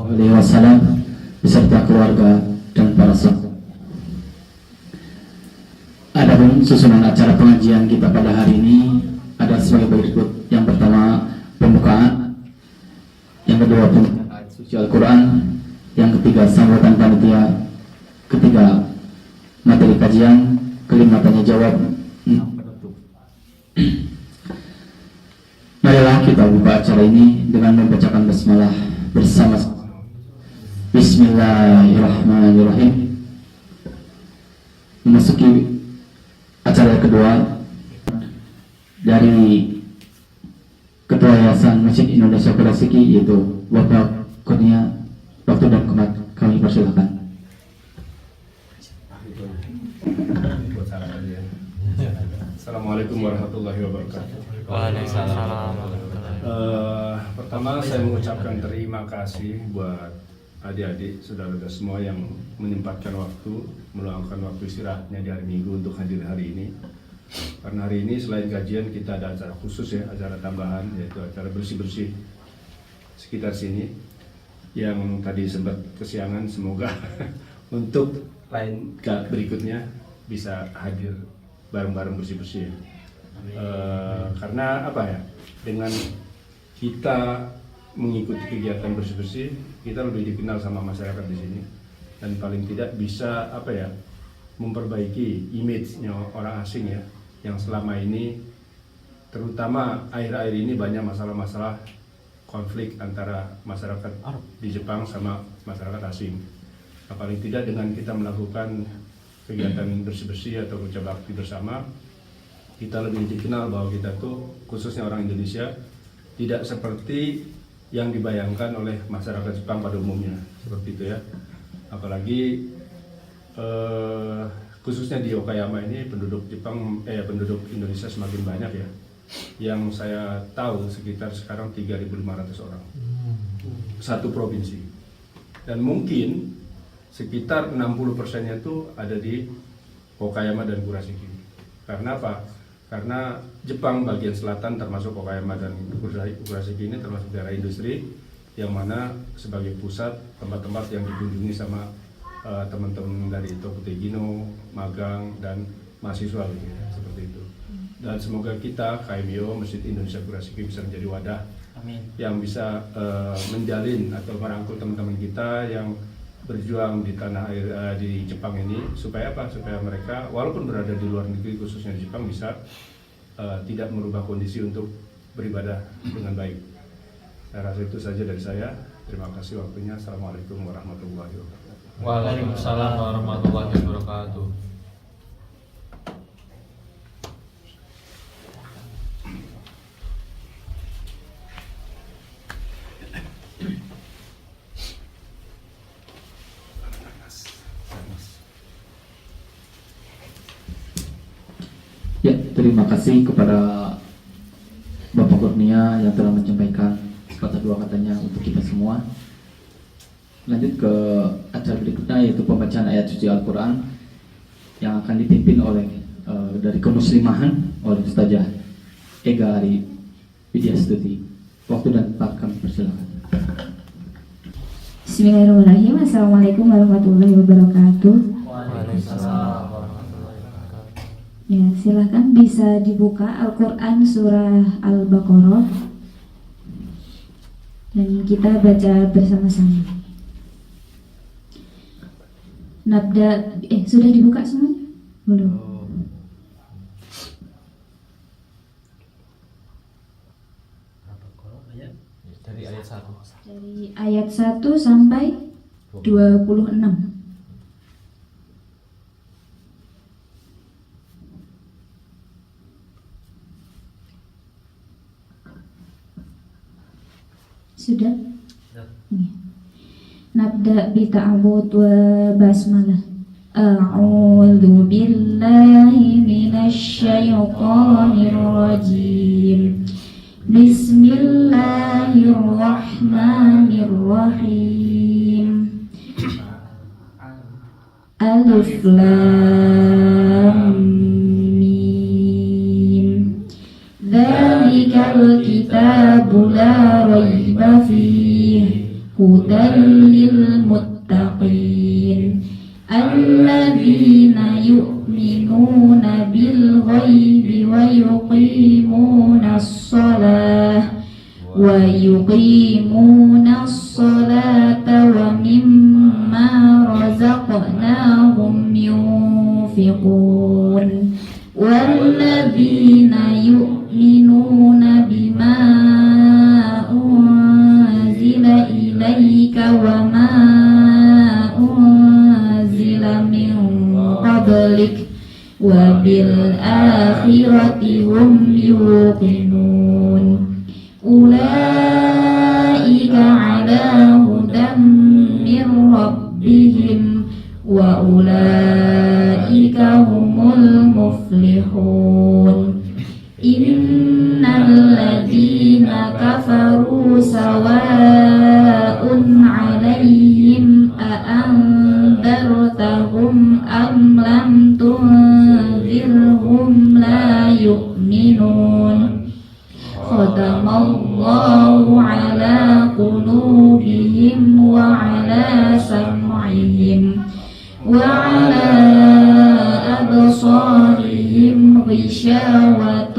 Alaihi Wasallam beserta keluarga dan para sahabat. Adapun susunan acara pengajian kita pada hari ini ada sebagai berikut. Yang pertama pembukaan, yang kedua ayat suci Al-Quran, yang ketiga sambutan panitia, ketiga materi kajian, kelima tanya jawab, penutup. Marilah kita buka acara ini dengan membacakan basmalah bersama-sama. Bismillahirrahmanirrahim. Memasuki acara kedua dari Ketua Yayasan Masjid Indonesia Kurasiki, yaitu Bapak Kurnia. Waktu dan tempat kami persilakan. Assalamualaikum warahmatullahi wabarakatuh. Waalaikumsalam. Pertama saya mengucapkan terima kasih buat adik-adik, saudara-saudara semua yang menyempatkan waktu, meluangkan waktu istirahatnya di hari Minggu untuk hadir hari ini. Karena hari ini selain kajian kita ada acara khusus ya, acara tambahan, yaitu acara bersih-bersih sekitar sini yang tadi sempat kesiangan. Semoga untuk lain berikutnya bisa hadir bareng-bareng bersih-bersih. Karena apa ya, dengan kita mengikuti kegiatan bersih-bersih, kita lebih dikenal sama masyarakat di sini, dan paling tidak bisa apa ya, memperbaiki image-nya orang asing ya, yang selama ini terutama akhir-akhir ini banyak masalah-masalah konflik antara masyarakat di Jepang sama masyarakat asing. Nah, paling tidak dengan kita melakukan kegiatan bersih-bersih atau kerja bakti bersama, kita lebih dikenal bahwa kita tuh khususnya orang Indonesia tidak seperti yang dibayangkan oleh masyarakat Jepang pada umumnya, seperti itu ya. Apalagi khususnya di Okayama ini penduduk penduduk Indonesia semakin banyak ya. Yang saya tahu sekitar sekarang 3.500 orang, satu provinsi. Dan mungkin sekitar 60%-nya itu ada di Okayama dan Kurashiki. Karena apa? Karena Jepang bagian selatan termasuk Okayama dan Kurashiki ini termasuk daerah industri, yang mana sebagai pusat tempat-tempat yang dikunjungi sama teman-teman dari Tokutegino, magang, dan mahasiswa gitu ya, seperti itu. Dan semoga kita KMIO Masjid Indonesia Kurashiki bisa menjadi wadah yang bisa menjalin atau merangkul teman-teman kita yang berjuang di tanah air di Jepang ini, supaya apa? Supaya mereka walaupun berada di luar negeri, khususnya di Jepang, bisa tidak merubah kondisi untuk beribadah dengan baik. Saya rasa itu saja dari saya. Terima kasih waktunya. Assalamualaikum warahmatullahi wabarakatuh. Waalaikumsalam warahmatullahi wabarakatuh. Ya, terima kasih kepada Bapak Kurnia yang telah menyampaikan sepatah dua katanya untuk kita semua. Lanjut ke acara berikutnya, yaitu pembacaan ayat suci Al-Quran yang akan dipimpin oleh dari kemuslimahan oleh Ustazah Ega Ari Widyastuti. Waktu dan tempat kami persilakan. Bismillahirrahmanirrahim. Assalamualaikum warahmatullahi wabarakatuh. Waalaikumsalam. Ya, silakan bisa dibuka Al-Quran surah Al-Baqarah dan kita baca bersama-sama. Nabda, sudah dibuka semuanya? Belum. Dari ayat 1. Dari ayat 1 sampai 26. Sudah? Ya. Nabda bita'awud wa basmalah. A'udzu billahi minasy syaithanir rajim. Bismillahirrahmanirrahim. Alif Lam Mim. Dzalikal kitabu la raiba fihi هدى للمتقين الذين يؤمنون بالغيب ويقيمون الصلاة ومما رزقناهم ينفقون والذين يؤمنون بما أنزل إليك وما أنزل من قبلك وبالآخرة هم يوقنون أولئك على هدى من ربهم وأولئك هم المفلحون إن الذين كفروا سواء عليهم أأنذرتهم أم لم تنذرهم لا يؤمنون ختم الله على قلوبهم وعلى سمعهم وعلى أبصارهم غشاوة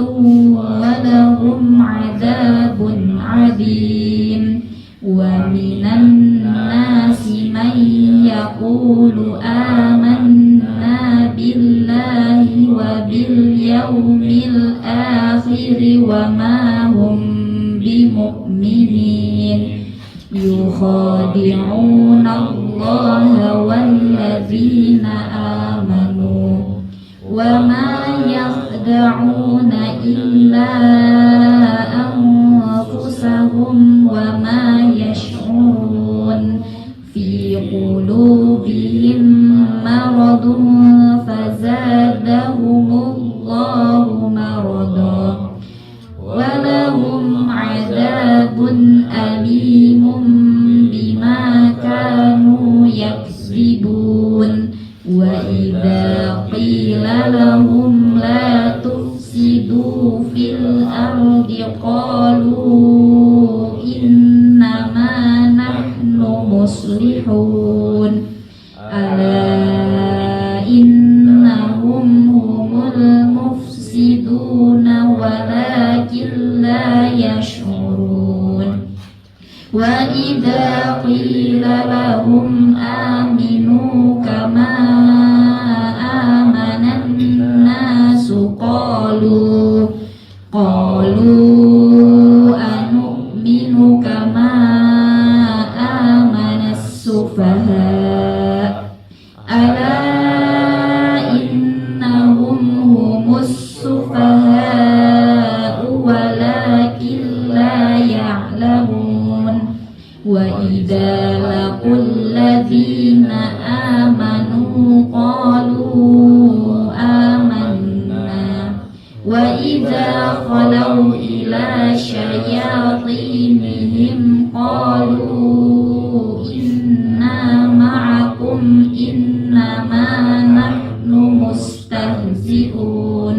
ولهم عذاب عظيم ومن الناس من يقول آمنا بالله وباليوم الآخر وما هم بمؤمنين يخادعون الله والذين آمنوا وما يخدعون إلا أنفسهم وما يشعرون في قلوبهم مرض فزادهم الله مرضا ولهم عذاب أليم بما كانوا يكذبون وإذا قيل لهم لا تفسدوا في الأرض قالوا إنما نحن مصلحون ألا إنهم هم المفسدون ولكن لا يشعرون وإذا قيل لهم آمنوا كما آمن الناس قالوا أنؤمن كما آمن السفهاء ألا إنهم هم السفهاء ولكن لا يعلمون وإذا لقوا الذين آمنوا قالوا آمنا وإذا خلوا إلى شياطينهم قالوا إنا معكم إنما نحن مستهزئون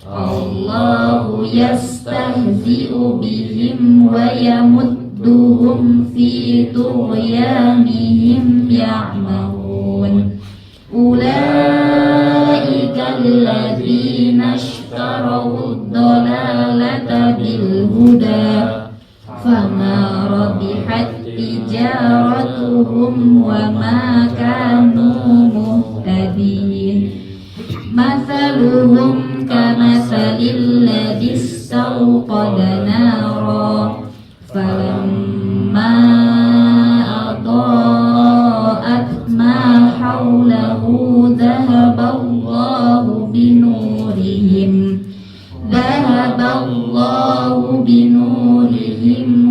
الله يستهزئ بهم ويمدهم في طغيانهم يعمهون أولئك الذين اشتروا الضلالة بالهدى فما ربحت تجارتهم وما كانوا مهتدين مثلهم كمثل الذي استوقد نارا فلما أضاءت ما حوله ذهب الله بنورهم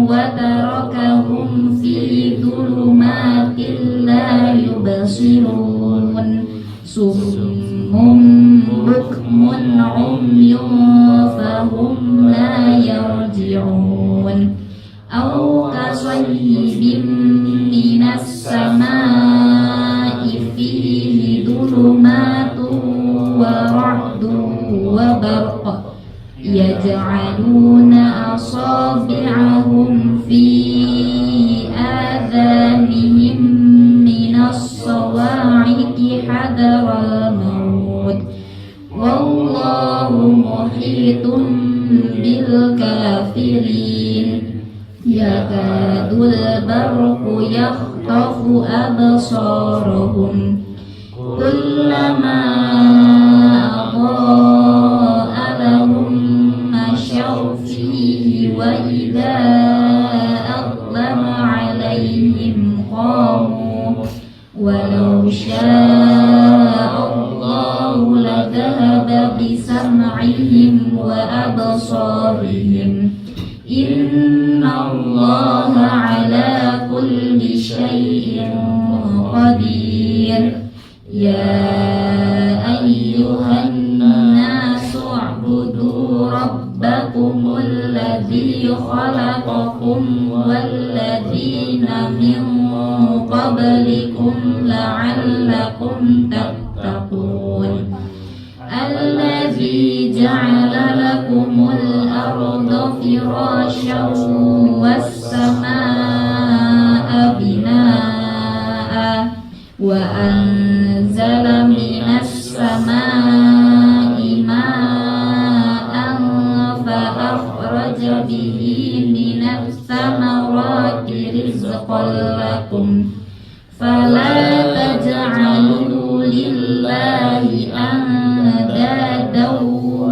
وتركهم في ظلمات لا يبصرون صم بكم عمي فهم لا يرجعون أو كصيب من السماء فيه ظلمات ورعد وبرق يجعلون أصابعهم في آذانهم أيمانهم من الصواعق حذر الموت والله محيط بالكافرين يكاد البرق يخطف أبصارهم كلما أضاء لهم مشوا فيه وإذا أظلم عليهم قاموا ولو شاء الله لذهب بسمعهم وأبصارهم إن الله على كل شيء قدير يا أيها الناس اعبدوا ربكم الذي خلقكم والذين من قبلكم لعلكم تتقون الذي جعل لكم الأرض فراشا والسماء بناء وأنزل من السماء ماء فأخرج به من الثمرات رزقا لكم فلا تجعلوا لله أندادا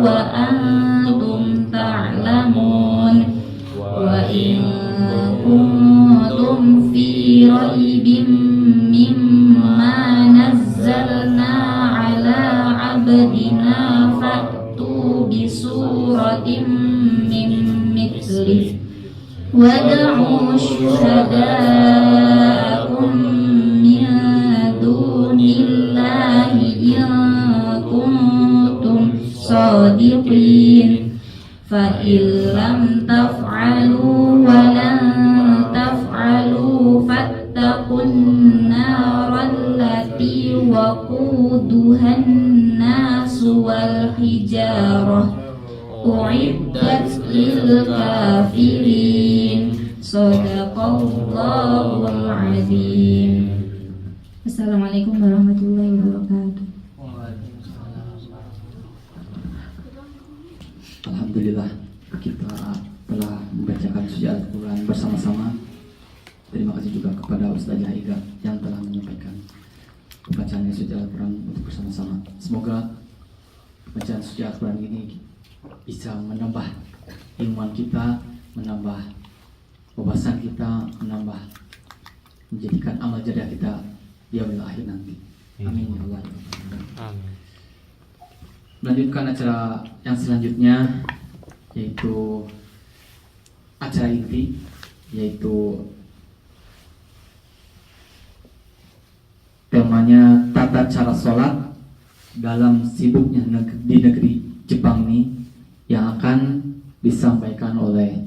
وأنتم تعلمون وإن كنتم في ريب مما نزلنا على عبدنا فأتوا بسورة من مثله وادعوا شهداءكم من دون الله إن كنتم صادقين فإن لم تفعلوا ولن تفعلوا فاتقوا النار التي وقودها الناس والحجارة أعدت للكافرين صدق الله العظيم. Assalamualaikum warahmatullahi wabarakatuh. Alhamdulillah kita telah membacakan suci Al-Quran bersama-sama. Terima kasih juga kepada Ustazah Iga yang telah menyampaikan bacaan suci Al-Quran untuk bersama-sama. Semoga bacaan suci Al-Quran ini bisa menambah iman kita, menambah wawasan kita, menambah menjadikan amal jariah kita di yaumil akhir nanti. Amin ya Allah. Amin. Melanjutkan acara yang selanjutnya, yaitu acara inti, yaitu temanya tata cara sholat dalam sibuknya di negeri Jepang ini, yang akan disampaikan oleh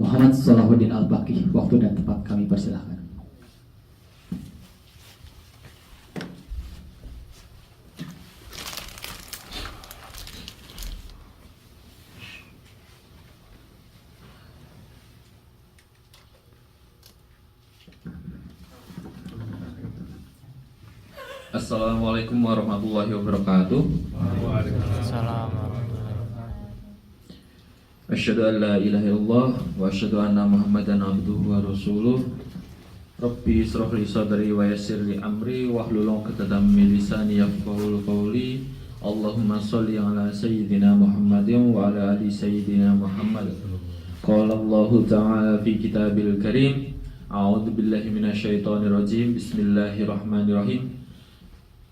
Muhammad Salahuddin Al-Baqi. Waktu dan tempat kami persilahkan. Assalamualaikum warahmatullahi wabarakatuh. Assalamualaikum. Asyhadu an la ilaha illallah wa asyhadu anna Muhammadan abduhu wa rasuluh. Rabbi israh li sadri wa yassir li amri wahlul 'uqdatam min lisani yafqahu qawli. Allahumma shalli ala sayyidina Muhammadin wa ala ali sayyidina Muhammad. Qala Allahu ta'ala fi kitabil karim. A'udzu billahi minasyaitonir rajim. Bismillahirrahmanirrahim.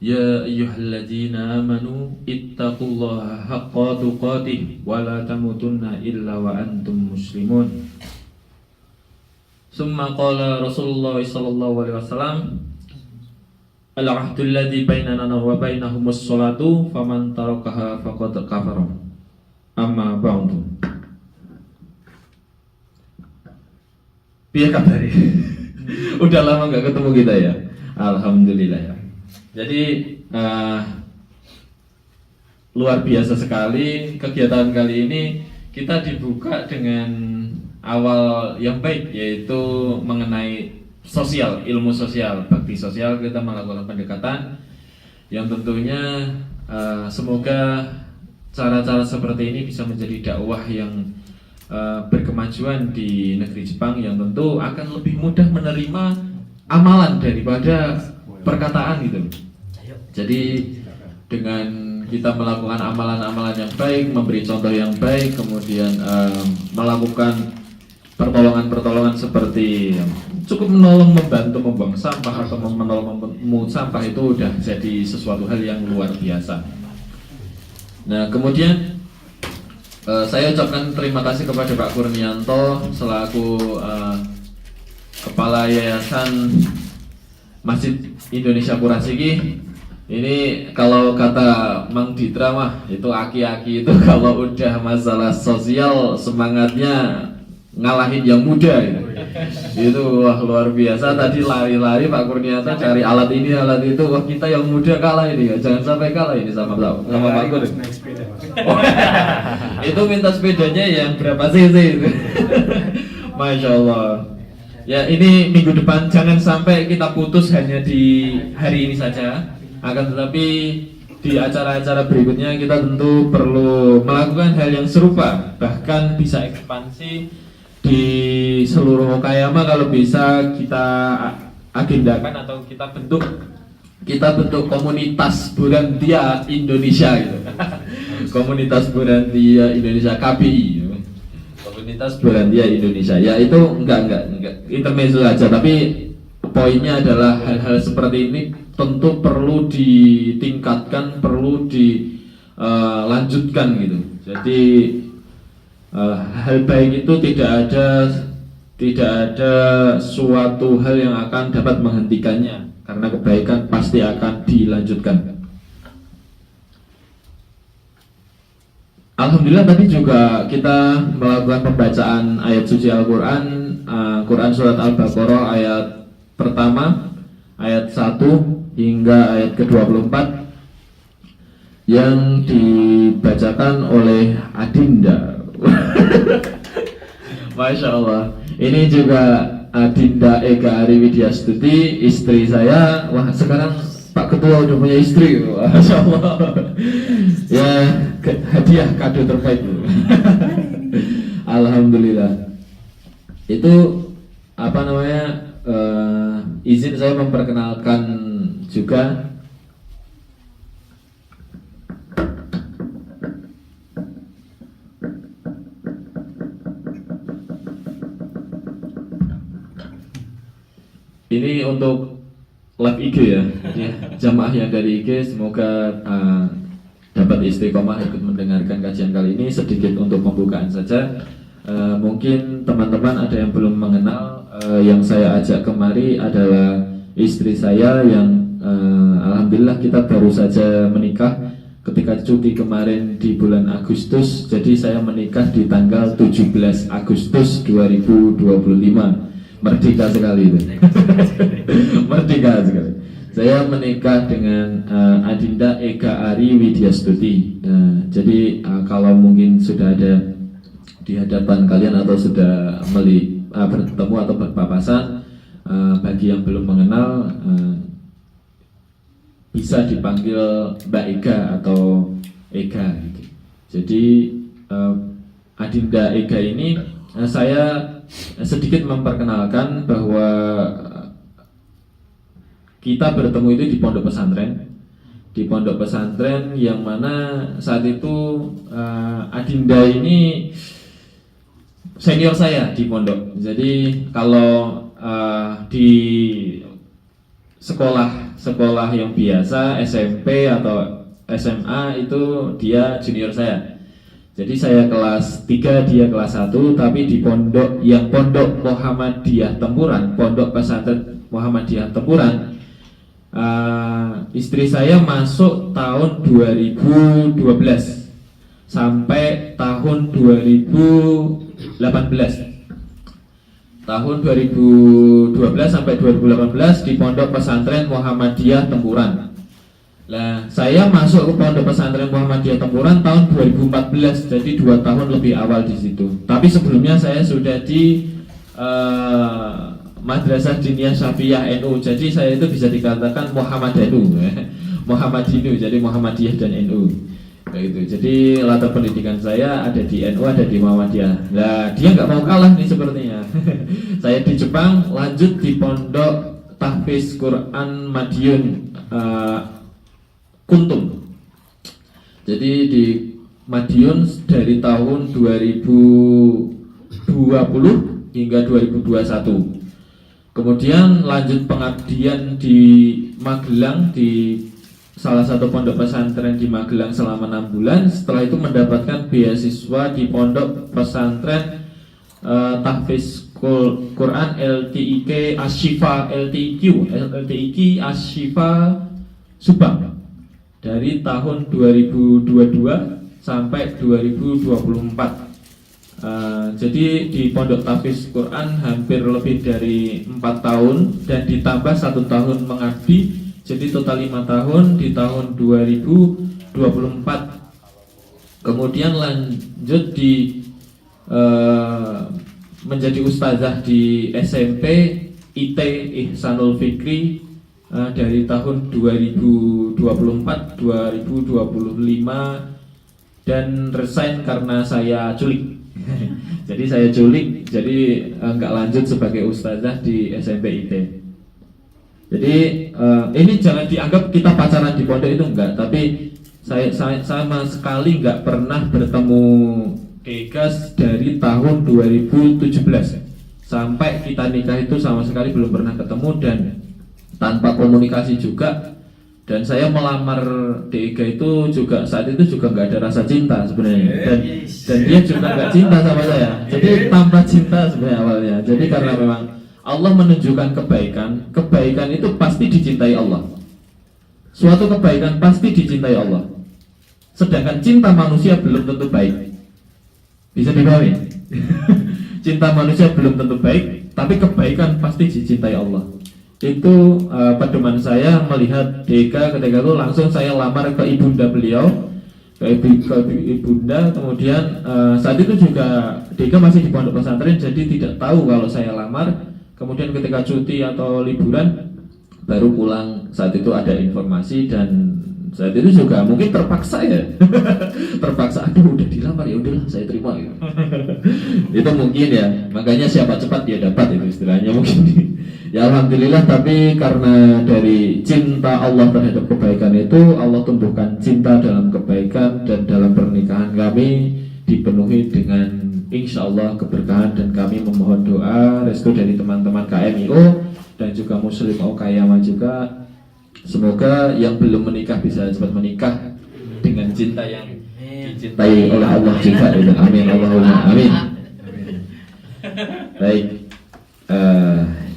Ya ayyuhalladzina amanu ittaqullaha haqqa tuqatih wa la tamutunna illa wa antum muslimun. Summa qala Rasulullah sallallahu alaihi wasallam, al-'ahdu alladzi bainana wa bainahumus sholatu faman tarakaha faqad kafara. Amma ba'du. Piye kabare? Udah lama enggak ketemu kita ya. Alhamdulillah ya. Jadi luar biasa sekali kegiatan kali ini. Kita dibuka dengan awal yang baik, yaitu mengenai sosial, ilmu sosial, bakti sosial. Kita melakukan pendekatan yang tentunya semoga cara-cara seperti ini bisa menjadi dakwah yang berkemajuan di negeri Jepang, yang tentu akan lebih mudah menerima amalan daripada perkataan gitu. Jadi dengan kita melakukan amalan-amalan yang baik, memberi contoh yang baik, kemudian melakukan pertolongan-pertolongan seperti cukup menolong, membantu membuang sampah atau menolong memungut sampah, itu udah jadi sesuatu hal yang luar biasa. Nah, kemudian saya ucapkan terima kasih kepada Pak Kurnianto selaku Kepala Yayasan Masjid Indonesia Purasiki. Ini kalau kata Mang Ditra mah, itu aki-aki itu kalau udah masalah sosial semangatnya ngalahin yang muda gitu. Itu wah luar biasa. Tadi lari-lari Pak Kurnianto cari alat ini alat itu, wah kita yang muda kalah ini ya. Jangan sampai kalah ini sama Pak Kur. Naik sepeda, Mas. Itu minta sepedanya yang berapa cc itu. Masya Allah. Ya, ini minggu depan jangan sampai kita putus hanya di hari ini saja. Akan tetapi di acara-acara berikutnya kita tentu perlu melakukan hal yang serupa, bahkan bisa ekspansi di seluruh Okayama. Kalau bisa kita agendakan atau kita bentuk komunitas Burantia Indonesia gitu. Komunitas Burantia Indonesia KBI gitu. Komunitas Burantia Indonesia. Ya itu enggak intermezzo aja, tapi poinnya adalah hal-hal seperti ini tentu perlu ditingkatkan, perlu dilanjutkan gitu. Jadi hal baik itu tidak ada suatu hal yang akan dapat menghentikannya, karena kebaikan pasti akan dilanjutkan. Alhamdulillah tadi juga kita melakukan pembacaan ayat suci Al-Quran, Quran Surat Al-Baqarah ayat pertama, ayat 1 hingga ayat ke-24 yang dibacakan oleh Adinda. Masya Allah. Ini juga Adinda Ega Ari Widyastuti, istri saya. Wah, sekarang Pak Ketua udah punya istri. Masya Allah. Ya, hadiah kado terbaik. Alhamdulillah. Itu apa namanya? Izin saya memperkenalkan juga ini untuk live IG ya. Jadi jamaah yang dari IG semoga dapat istiqomah ikut mendengarkan kajian kali ini. Sedikit untuk pembukaan saja. Mungkin teman-teman ada yang belum mengenal, yang saya ajak kemari adalah istri saya yang alhamdulillah kita baru saja menikah ketika cuti kemarin di bulan Agustus. Jadi saya menikah di tanggal 17 Agustus 2025. Merdeka sekali itu. Merdeka sekali. Saya menikah dengan Adinda Ega Ari Widyastuti. Jadi kalau mungkin sudah ada di hadapan kalian atau sudah bertemu atau berpapasan, bagi yang belum mengenal bisa dipanggil Mbak Ega atau Ega gitu. Jadi Adinda Ega ini saya sedikit memperkenalkan bahwa kita bertemu itu di pondok pesantren. Di pondok pesantren yang mana saat itu Adinda ini senior saya di pondok. Jadi kalau di sekolah yang biasa SMP atau SMA itu dia junior saya. Jadi saya kelas 3, dia kelas 1, tapi di pondok Muhammadiyah Tempuran, pondok pesantren Muhammadiyah Tempuran, istri saya masuk tahun 2012 sampai tahun 2018. Tahun 2012 sampai 2018 di pondok pesantren Muhammadiyah Tempuran. Nah, saya masuk ke pondok pesantren Muhammadiyah Tempuran tahun 2014, jadi 2 tahun lebih awal di situ. Tapi sebelumnya saya sudah di Madrasah Diniyah Syafiyah NU. Jadi saya itu bisa dikatakan Muhammad NU, Muhammadinu, jadi Muhammadiyah dan NU. Begitu. Jadi latar pendidikan saya ada di NU, ada di Muhammadiyah. Nah, dia nggak mau kalah nih sepertinya. Saya di Jepang lanjut di Pondok Tahfiz Quran Madiun Kuntum. Jadi di Madiun dari tahun 2020 hingga 2021. Kemudian lanjut pengabdian di Magelang di salah satu pondok pesantren di Magelang selama 6 bulan. Setelah itu mendapatkan beasiswa di pondok pesantren Tahfiz Quran LTIQ Ashifa Subang dari tahun 2022 sampai 2024. Jadi di Pondok Tahfiz Quran hampir lebih dari 4 tahun dan ditambah 1 tahun mengabdi, jadi total 5 tahun di tahun 2024. Kemudian lanjut di menjadi ustazah di SMP IT Ihsanul Fikri dari tahun 2024 2025 dan resign karena saya culik. Jadi saya culik, jadi nggak lanjut sebagai ustazah di SMP IT. Jadi ini jangan dianggap kita pacaran di pondok, itu enggak. Tapi saya sama sekali nggak pernah bertemu Degas dari tahun 2017 sampai kita nikah itu sama sekali belum pernah ketemu dan tanpa komunikasi juga. Dan saya melamar Dega itu juga saat itu juga nggak ada rasa cinta sebenarnya, dan dia juga nggak cinta sama saya. Jadi tanpa cinta sebenarnya awalnya. Jadi karena memang Allah menunjukkan kebaikan itu pasti dicintai Allah. Suatu kebaikan pasti dicintai Allah. Sedangkan cinta manusia belum tentu baik. Bisa dipahami? Cinta manusia belum tentu baik, tapi kebaikan pasti dicintai Allah. Itu pedoman saya melihat Deka ketika itu. Langsung saya lamar ke ibunda beliau, ke ibunda. Kemudian saat itu juga Deka masih di pondok pesantren, jadi tidak tahu kalau saya lamar. Kemudian ketika cuti atau liburan baru pulang, saat itu ada informasi dan saat itu juga mungkin terpaksa ya. Terpaksa, aduh udah dilamar ya udahlah saya terima gitu. Itu mungkin ya, makanya siapa cepat dia dapat, itu istilahnya mungkin. Ya alhamdulillah, tapi karena dari cinta Allah terhadap kebaikan itu, Allah tumbuhkan cinta dalam kebaikan, dan dalam pernikahan kami dipenuhi dengan insya Allah keberkahan. Dan kami memohon doa restu dari teman-teman KMIO dan juga Muslim Okayama juga. Semoga yang belum menikah bisa cepat menikah dengan cinta yang dicintai oleh Allah juga. Amin Allahumma amin. Baik,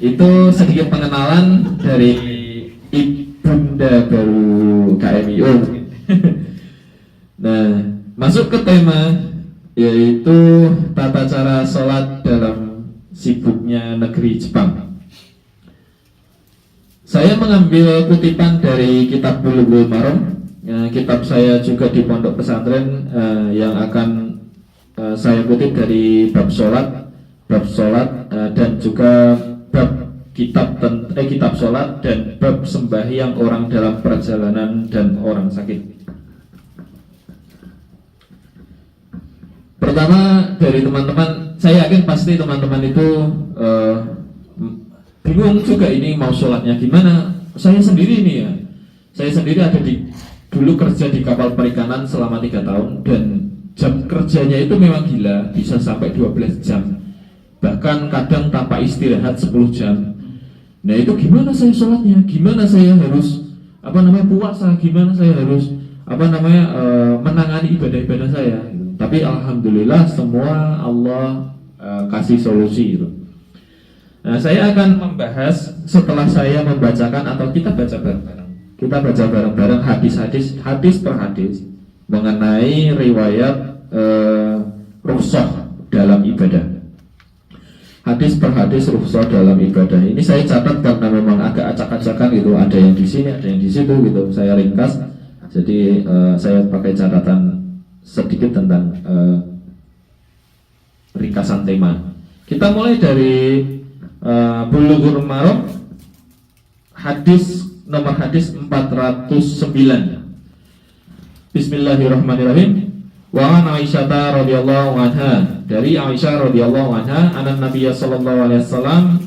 itu sedikit pengenalan dari ibunda baru KMIO. Nah, masuk ke tema, yaitu tata cara sholat dalam sibuknya negeri Jepang. Saya mengambil kutipan dari kitab Bulughul Maram, kitab saya juga di pondok pesantren, yang akan saya kutip dari bab sholat, dan juga bab kitab sholat dan bab sembahyang orang dalam perjalanan dan orang sakit. Pertama dari teman-teman, saya yakin pasti teman-teman itu bingung juga ini mau sholatnya gimana. Saya sendiri nih ya, saya sendiri ada dulu kerja di kapal perikanan selama 3 tahun, dan jam kerjanya itu memang gila, bisa sampai 12 jam, bahkan kadang tanpa istirahat 10 jam. Nah itu gimana saya sholatnya, gimana saya harus puasa, gimana saya harus menangani ibadah-ibadah saya. Tapi alhamdulillah semua Allah kasih solusi gitu. Nah, saya akan membahas setelah saya membacakan, atau kita baca bareng-bareng. Kita baca bareng-bareng hadis per hadis mengenai riwayat rukhsah dalam ibadah. Hadis per hadis rukhsah dalam ibadah. Ini saya catat karena memang agak acak-acakan gitu. Ada yang di sini, ada yang di situ gitu. Saya ringkas. Jadi saya pakai catatan sedikit tentang ringkasan tema. Kita mulai dari Bulughul Maram nomor hadis 409. Bismillahirrahmanirrahim. Wa an Aisyah radhiyallahu anha, dari Aisyah radhiyallahu anha, anan Nabiy sallallahu alaihi wasallam,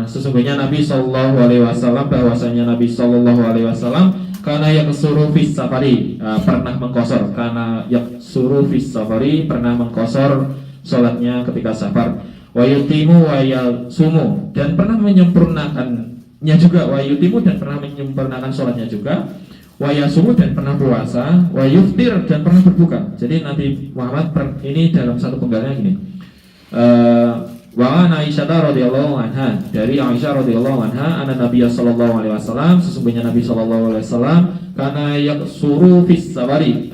sesungguhnya Nabi sallallahu alaihi wasallam, bahwasanya Nabi sallallahu alaihi wasallam kana yaksuru fis safari, pernah mengqasar, kana yaksuru fis safari, pernah mengqasar salatnya ketika safar. Wa yutimu wa yasumu, dan pernah menyempurnakannya juga. Wa yutimu, dan pernah menyempurnakan salatnya juga. Wa yasumu, dan pernah puasa. Wa yuftir, dan pernah berbuka. Jadi Nabi Muhammad ini dalam satu penggalnya gini. Wa an Aisyah radhiyallahu anha, dari Aisyah radhiyallahu anha, anna Nabiy sallallahu alaihi wasallam, sesungguhnya Nabi sallallahu alaihi wasallam kana yaksuru fis safari,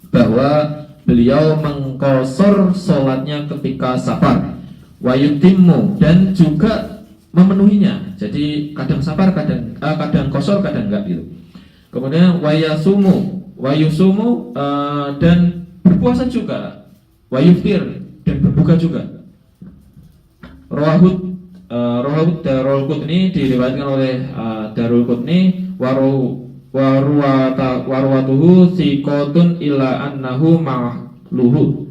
bahwa beliau mengqasar salatnya ketika safar. Wa yutimmu, dan juga memenuhinya. Jadi kadang safar, kadang qasar, kadang enggak gitu. Kemudian wa yusumu, dan berpuasa juga. Wa yuftir, dan berbuka juga. Rawahud Darul Qutni, diriwayatkan oleh Darul Qutni, warwatuhu thiqatun illa annahu ma'luhu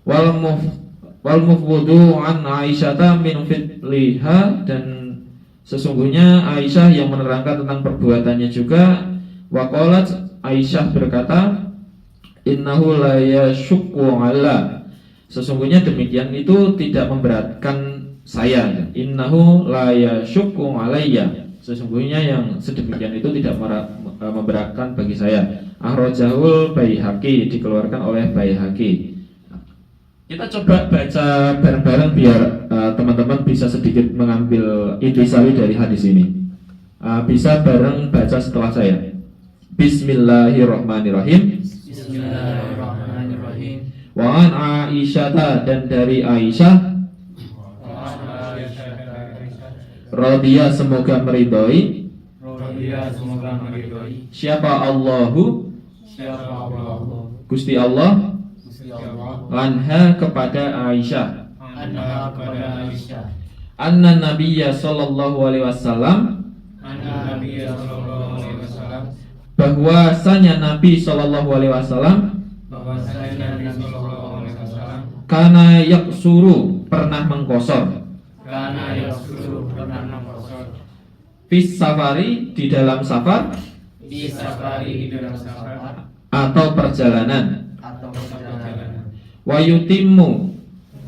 wal mufwudu an Aisyata min fitliha, dan sesungguhnya Aisyah yang menerangkan tentang perbuatannya juga. Waqalat, Aisyah berkata, innahu la yashukku ala, sesungguhnya demikian itu tidak memberatkan saya. Innahu la yashukku alayya, sesungguhnya yang sedemikian itu tidak memberatkan bagi saya. Akhrajahul Baihaqi, dikeluarkan oleh Baihaqi. Kita coba baca bareng-bareng biar teman-teman bisa sedikit mengambil intisari dari hadis ini. Bisa bareng baca setelah saya. Bismillahirrahmanirrahim. Bismillahirrahmanirrahim. Wa an Aisyah, dan dari Aisyah radhiya, semoga meridhoi, Semoga meridhoi, siapa Allahu, siapa Allah, Gusti Allah, Gusti Allah, anha, kepada Aisyah, anha, kepada Aisyah, anna Nabiyya sallallahu alaihi wasallam, anna Nabi sallallahu alaihi wasallam, bahwasanya Nabi sallallahu alaihi wasallam bahwasanya Nabi sallallahu alaihi wasallam kana yaksuru, pernah mengqasar, karena yasuru, pernah mengqasar, fis safari, di dalam safar, di safari, di dalam safar atau perjalanan. atau perjalanan, Wa yutimmu,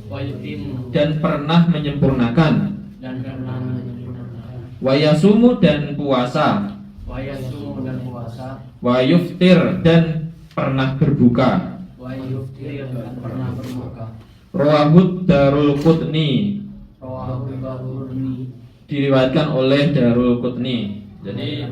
wa yutimu, dan pernah menyempurnakan. dan pernah menyempurnakan, Wa yasumu, dan puasa. wa yasumu, dan puasa, Wa yuftir, dan pernah berbuka. wa yuftir, dan pernah berbuka. Rawahud Darul Qutni, Rawahul Bahurni, diriwayatkan oleh Darul Qutni. Jadi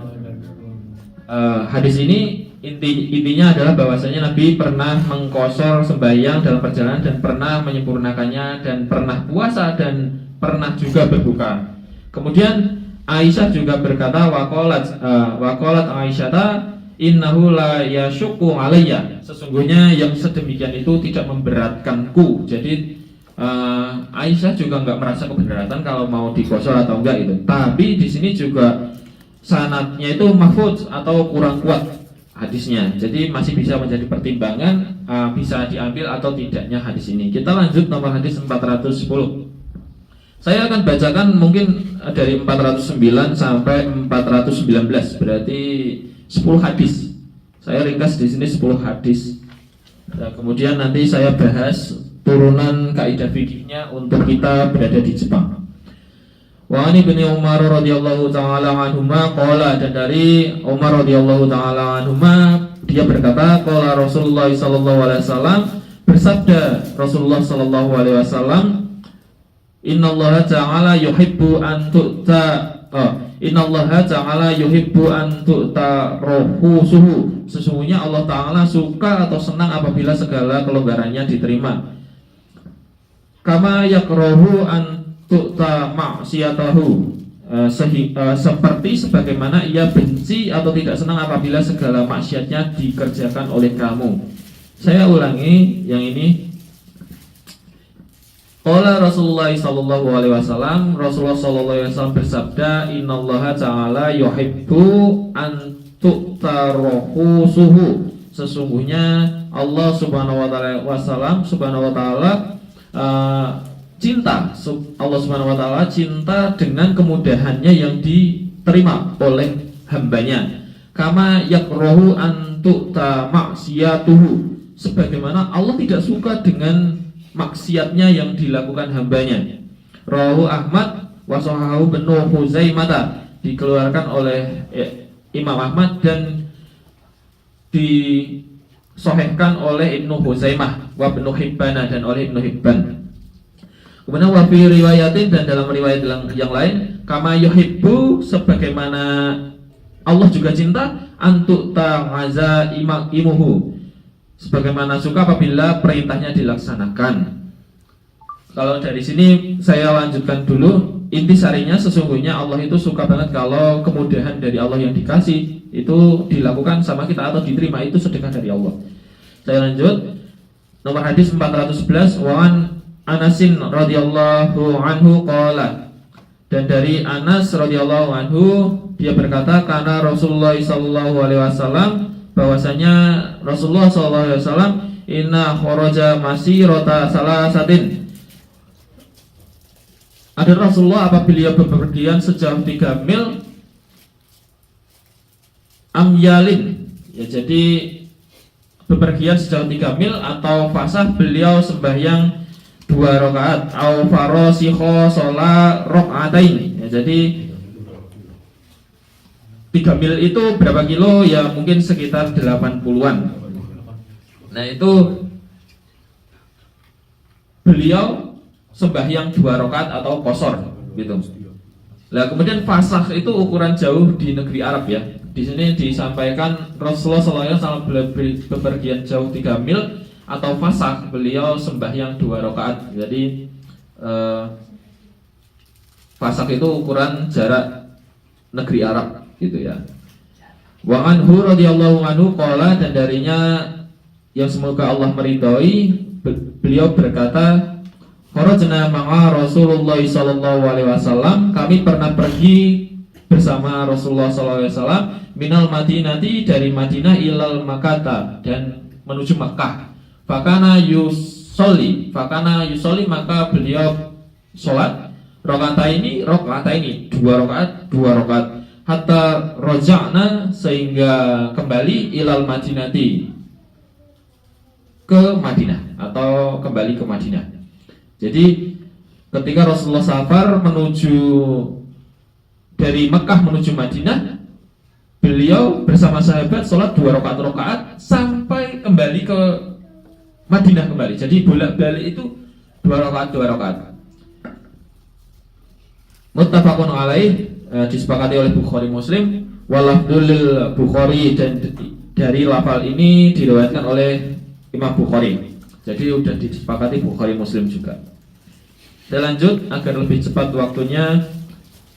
hadis ini intinya adalah bahwasanya Nabi pernah mengqasar sembahyang dalam perjalanan, dan pernah menyempurnakannya, dan pernah puasa, dan pernah juga berbuka. Kemudian Aisyah juga berkata, waqalat Aisyah, innahu la yashukku alayya, sesungguhnya yang sedemikian itu tidak memberatkanku. Jadi Aisyah juga nggak merasa keberatan kalau mau diqasar atau enggak itu. Tapi di sini juga sanadnya itu mahfudz atau kurang kuat hadisnya. Jadi masih bisa menjadi pertimbangan bisa diambil atau tidaknya hadis ini. Kita lanjut nomor hadis 410. Saya akan bacakan mungkin dari 409 sampai 419, berarti 10 hadis. Saya ringkas di sini 10 hadis. Nah, kemudian nanti saya bahas turunan kaidah fikihnya untuk kita berada di Jepang. Wa ani bin Umar radhiyallahu taala anhuma qala, dan dari Umar radhiyallahu taala anhuma dia berkata, qala Rasulullah sallallahu alaihi wasallam, bersabda Rasulullah sallallahu alaihi wasallam, innallaha ta'ala yuhibbu an tu'ta innallaha ta'ala yuhibbu an tu'ta ruhusuhu, sesungguhnya Allah taala suka atau senang apabila segala kelonggarannya diterima. Kama yakrahu an tu'ta ma'siyatahu, seperti sebagaimana ia benci atau tidak senang apabila segala maksiatnya dikerjakan oleh kamu. Saya ulangi yang ini. Qala Rasulullah sallallahu alaihi wasallam, Rasulullah sallallahu alaihi wasallam bersabda, innallaha ta'ala yuhibbu an tu'taruhu suhu. Sesungguhnya Allah subhanahu wa ta'ala cinta, Allah subhanahu wa ta'ala cinta dengan kemudahannya yang diterima oleh hambanya. Kama yakrahu an tu'ta maksiyatuhu, sebagaimana Allah tidak suka dengan maksiatnya yang dilakukan hambanya. Rawahu Ahmad wa sahahu Ibnu Huzaimah, dikeluarkan oleh Imam Ahmad dan disahihkan oleh Ibnu Huzaimah wa Ibnu Hibban dan oleh Ibnu Hibban. Kemudian wa fi riwayatin, dan dalam riwayat yang lain, kama yuhibbu, sebagaimana Allah juga cinta, antuk ta'aza imuhu, sebagaimana suka apabila perintahnya dilaksanakan. Kalau dari sini saya lanjutkan dulu, intisarinya sesungguhnya Allah itu suka banget kalau kemudahan dari Allah yang dikasih itu dilakukan sama kita atau diterima, itu sedekah dari Allah. Saya lanjut, nomor hadis 411, wa Anasin radhiyallahu anhu qala, dan dari Anas radhiyallahu anhu dia berkata, karena Rasulullah sallallahu alaihi wasallam, bahwasanya Rasulullah sallallahu alaihi wasallam, inna kharaja masirata salasatin, ada Rasulullah apabila bepergian sejauh 3 mil amyalin, ya, jadi bepergian sejauh 3 mil atau fasah, beliau sembahyang 2 rakaat, au farasiho sholat rakaatain, ya, jadi 3 mil itu berapa kilo? Ya mungkin sekitar 80-an. Nah itu beliau sembahyang 2 rakaat atau qashar gitu. Nah kemudian fasah itu ukuran jauh di negeri Arab ya. Di sini disampaikan Rasulullah SAW bepergian jauh 3 mil atau fasah, beliau sembahyang 2 rakaat. Jadi fasah itu ukuran jarak negeri Arab gitu ya. Wa anhu radhiyallahu anhu qala, dan darinya yang semoga Allah meridhoi, beliau berkata, kharajna ma'a Rasulullah sallallahu alaihi wasallam, kami pernah pergi bersama Rasulullah sallallahu alaihi wasallam, minal Madinati, dari Madinah, ilal Makkah, dan menuju Makkah. Fakana yusolli, maka beliau sholat rakaataini 2 rakaat, hatta roja'na, sehingga kembali ilal Madinati, ke Madinah atau kembali ke Madinah. Jadi ketika Rasulullah safar menuju dari Mekah menuju Madinah, beliau bersama sahabat sholat 2 rakaat sampai kembali ke Madinah kembali. Jadi bolak-balik itu 2 rakaat. Muttafaqun alaih, disepakati oleh Bukhari Muslim. Walafdul Bukhari, dan dari lafal ini diriwayatkan oleh Imam Bukhari. Jadi sudah disepakati Bukhari Muslim juga. Kita lanjut agar lebih cepat waktunya.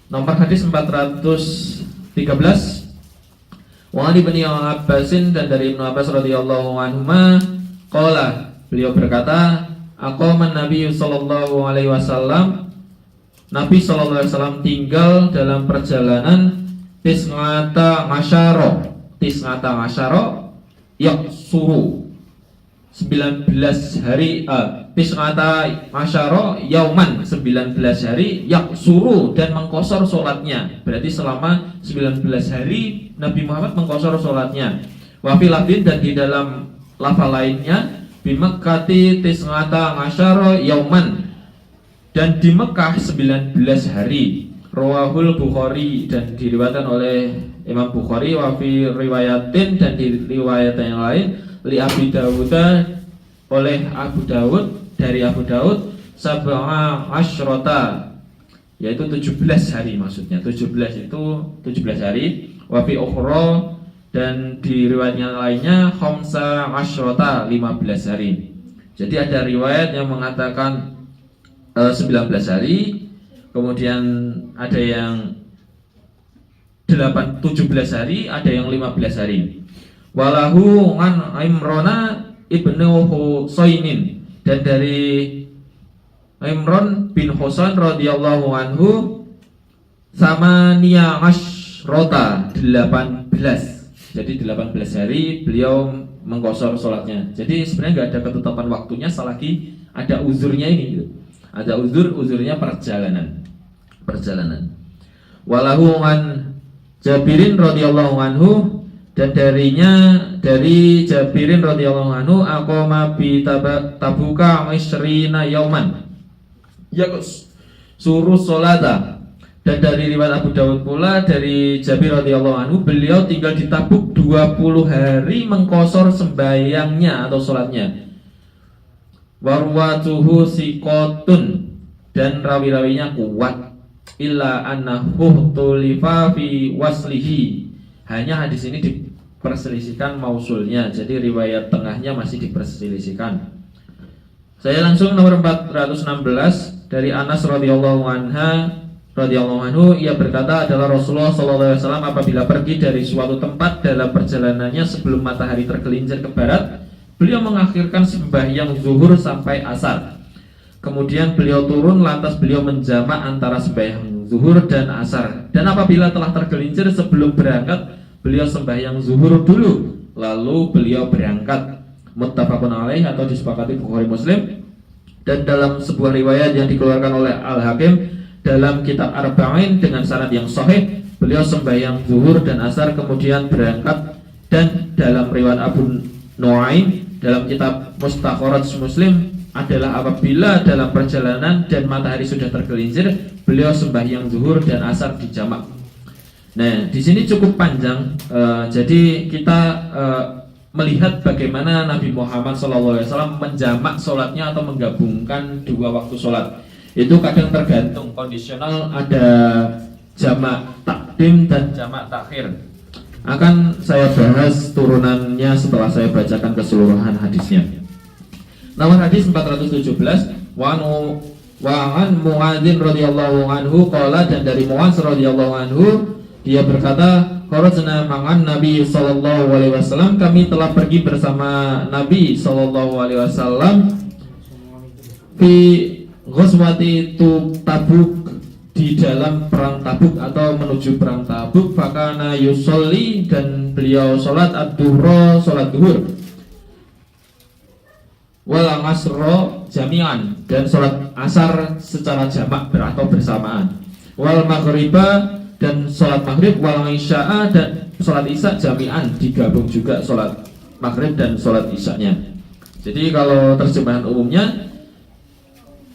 Nomor hadis 413, wa Ibnu Abbasin, dan dari Ibnu Abbas radhiyallahu anhuma qala, beliau berkata, aqaman Nabi sallallahu alaihi wasallam, Nabi sallallahu alaihi wasallam tinggal dalam perjalanan tis'ata asyara yaksuru, 19 hari, tis'ata asyara yauman, 19 hari, yaksuru, dan mengqashar sholatnya. Berarti selama 19 hari Nabi Muhammad mengqashar sholatnya. Wa fil lafdin, dan di dalam lafal lainnya, bi Makkati tis'ata asyara yauman, dan di Mekah 19 hari. Rawahul Bukhari, dan diriwayatkan oleh Imam Bukhari. Wa fi riwayatin, dan di riwayat yang lain, li Abi Dawud, oleh Abu Dawud, dari Abu Dawud, sab'a asyrota, yaitu 17 hari, maksudnya 17 itu 17 hari. Wa fi ukhra, dan di riwayat yang lainnya, khamsa asyrota, 15 hari. Jadi ada riwayat yang mengatakan 19 hari, kemudian ada yang 17 hari, ada yang 15 hari. Walahu an Imrana ibnu Husainin, dan dari Imran bin Husain radhiyallahu anhu samania asyrota 18. Jadi 18 hari beliau mengqashar sholatnya. Jadi sebenarnya nggak ada ketetapan waktunya selagi ada uzurnya ini gitu. Ada uzurnya perjalanan. Walahu an Jabirin radhiyallahu anhu, dan dari Jabirin radhiyallahu anhu aqama bi Tabuka 20 yauman. Yakus suruh sholata. Dan dari riwayat Abu Dawud pula dari Jabir radhiyallahu anhu, beliau tinggal di Tabuk 20 hari mengqashar sembayangnya atau sholatnya. Warwatuhu siqotun, dan rawi-rawinya kuat. Illa annahu tulifa fi waslihi, hanya hadis ini diperselisihkan mausulnya. Jadi riwayat tengahnya masih diperselisihkan. Saya langsung nomor 416 dari Anas radhiyallahu anhu, ia berkata, adalah Rasulullah SAW apabila pergi dari suatu tempat dalam perjalanannya sebelum matahari tergelincir ke barat, beliau mengakhirkan sembahyang zuhur sampai asar. Kemudian beliau turun, lantas beliau menjamak antara sembahyang zuhur dan asar. Dan apabila telah tergelincir sebelum berangkat, beliau sembahyang zuhur dulu, lalu beliau berangkat. Muttafaqun alaih atau disepakati Bukhari Muslim. Dan dalam sebuah riwayat yang dikeluarkan oleh Al-Hakim dalam kitab Arba'in dengan sanad yang sahih, beliau sembahyang zuhur dan asar kemudian berangkat. Dan dalam riwayat Abu Nuaim dalam kitab Mustakhraj Muslim adalah apabila dalam perjalanan dan matahari sudah tergelincir, beliau sembahyang zuhur dan asar di jamak. Nah, di sini cukup panjang. Jadi kita melihat bagaimana Nabi Muhammad SAW menjamak sholatnya atau menggabungkan dua waktu sholat. Itu kadang tergantung kondisional, ada jamak takdim dan jamak takhir. Akan saya bahas turunannya setelah saya bacakan keseluruhan hadisnya. Nomor hadis 417, wa an Muadzin radhiyallahu anhu qala, dan dari Muadz radhiyallahu anhu dia berkata, kharajna ma'an Nabi sallallahu alaihi wasallam, kami telah pergi bersama Nabi sallallahu alaihi wasallam fi ghazwati Tabuk, di dalam perang Tabuk atau menuju perang Tabuk. Fakana yusolli, dan beliau sholat ad-duhra, sholat duhur, wal asro jami'an, dan sholat asar secara jamak atau bersamaan, wal maghriba, dan sholat maghrib, wal isya'a, dan sholat isya jami'an, digabung juga sholat maghrib dan sholat isya'nya. Jadi kalau terjemahan umumnya,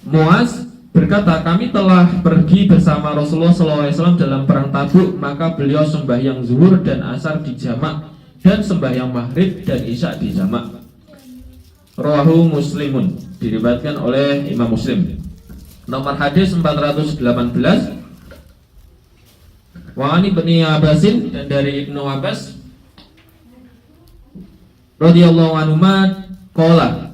Muaz berkata, kami telah pergi bersama Rasulullah SAW dalam perang Tabuk, maka beliau sembahyang zuhur dan asar di jamak, dan sembahyang maghrib dan isya di jamak. Rawahu Muslimun, diriwayatkan oleh Imam Muslim. Nomor hadis 418, wa an Ibnu Abbasin, dan dari Ibnu Abbas radhiyallahu anhu qala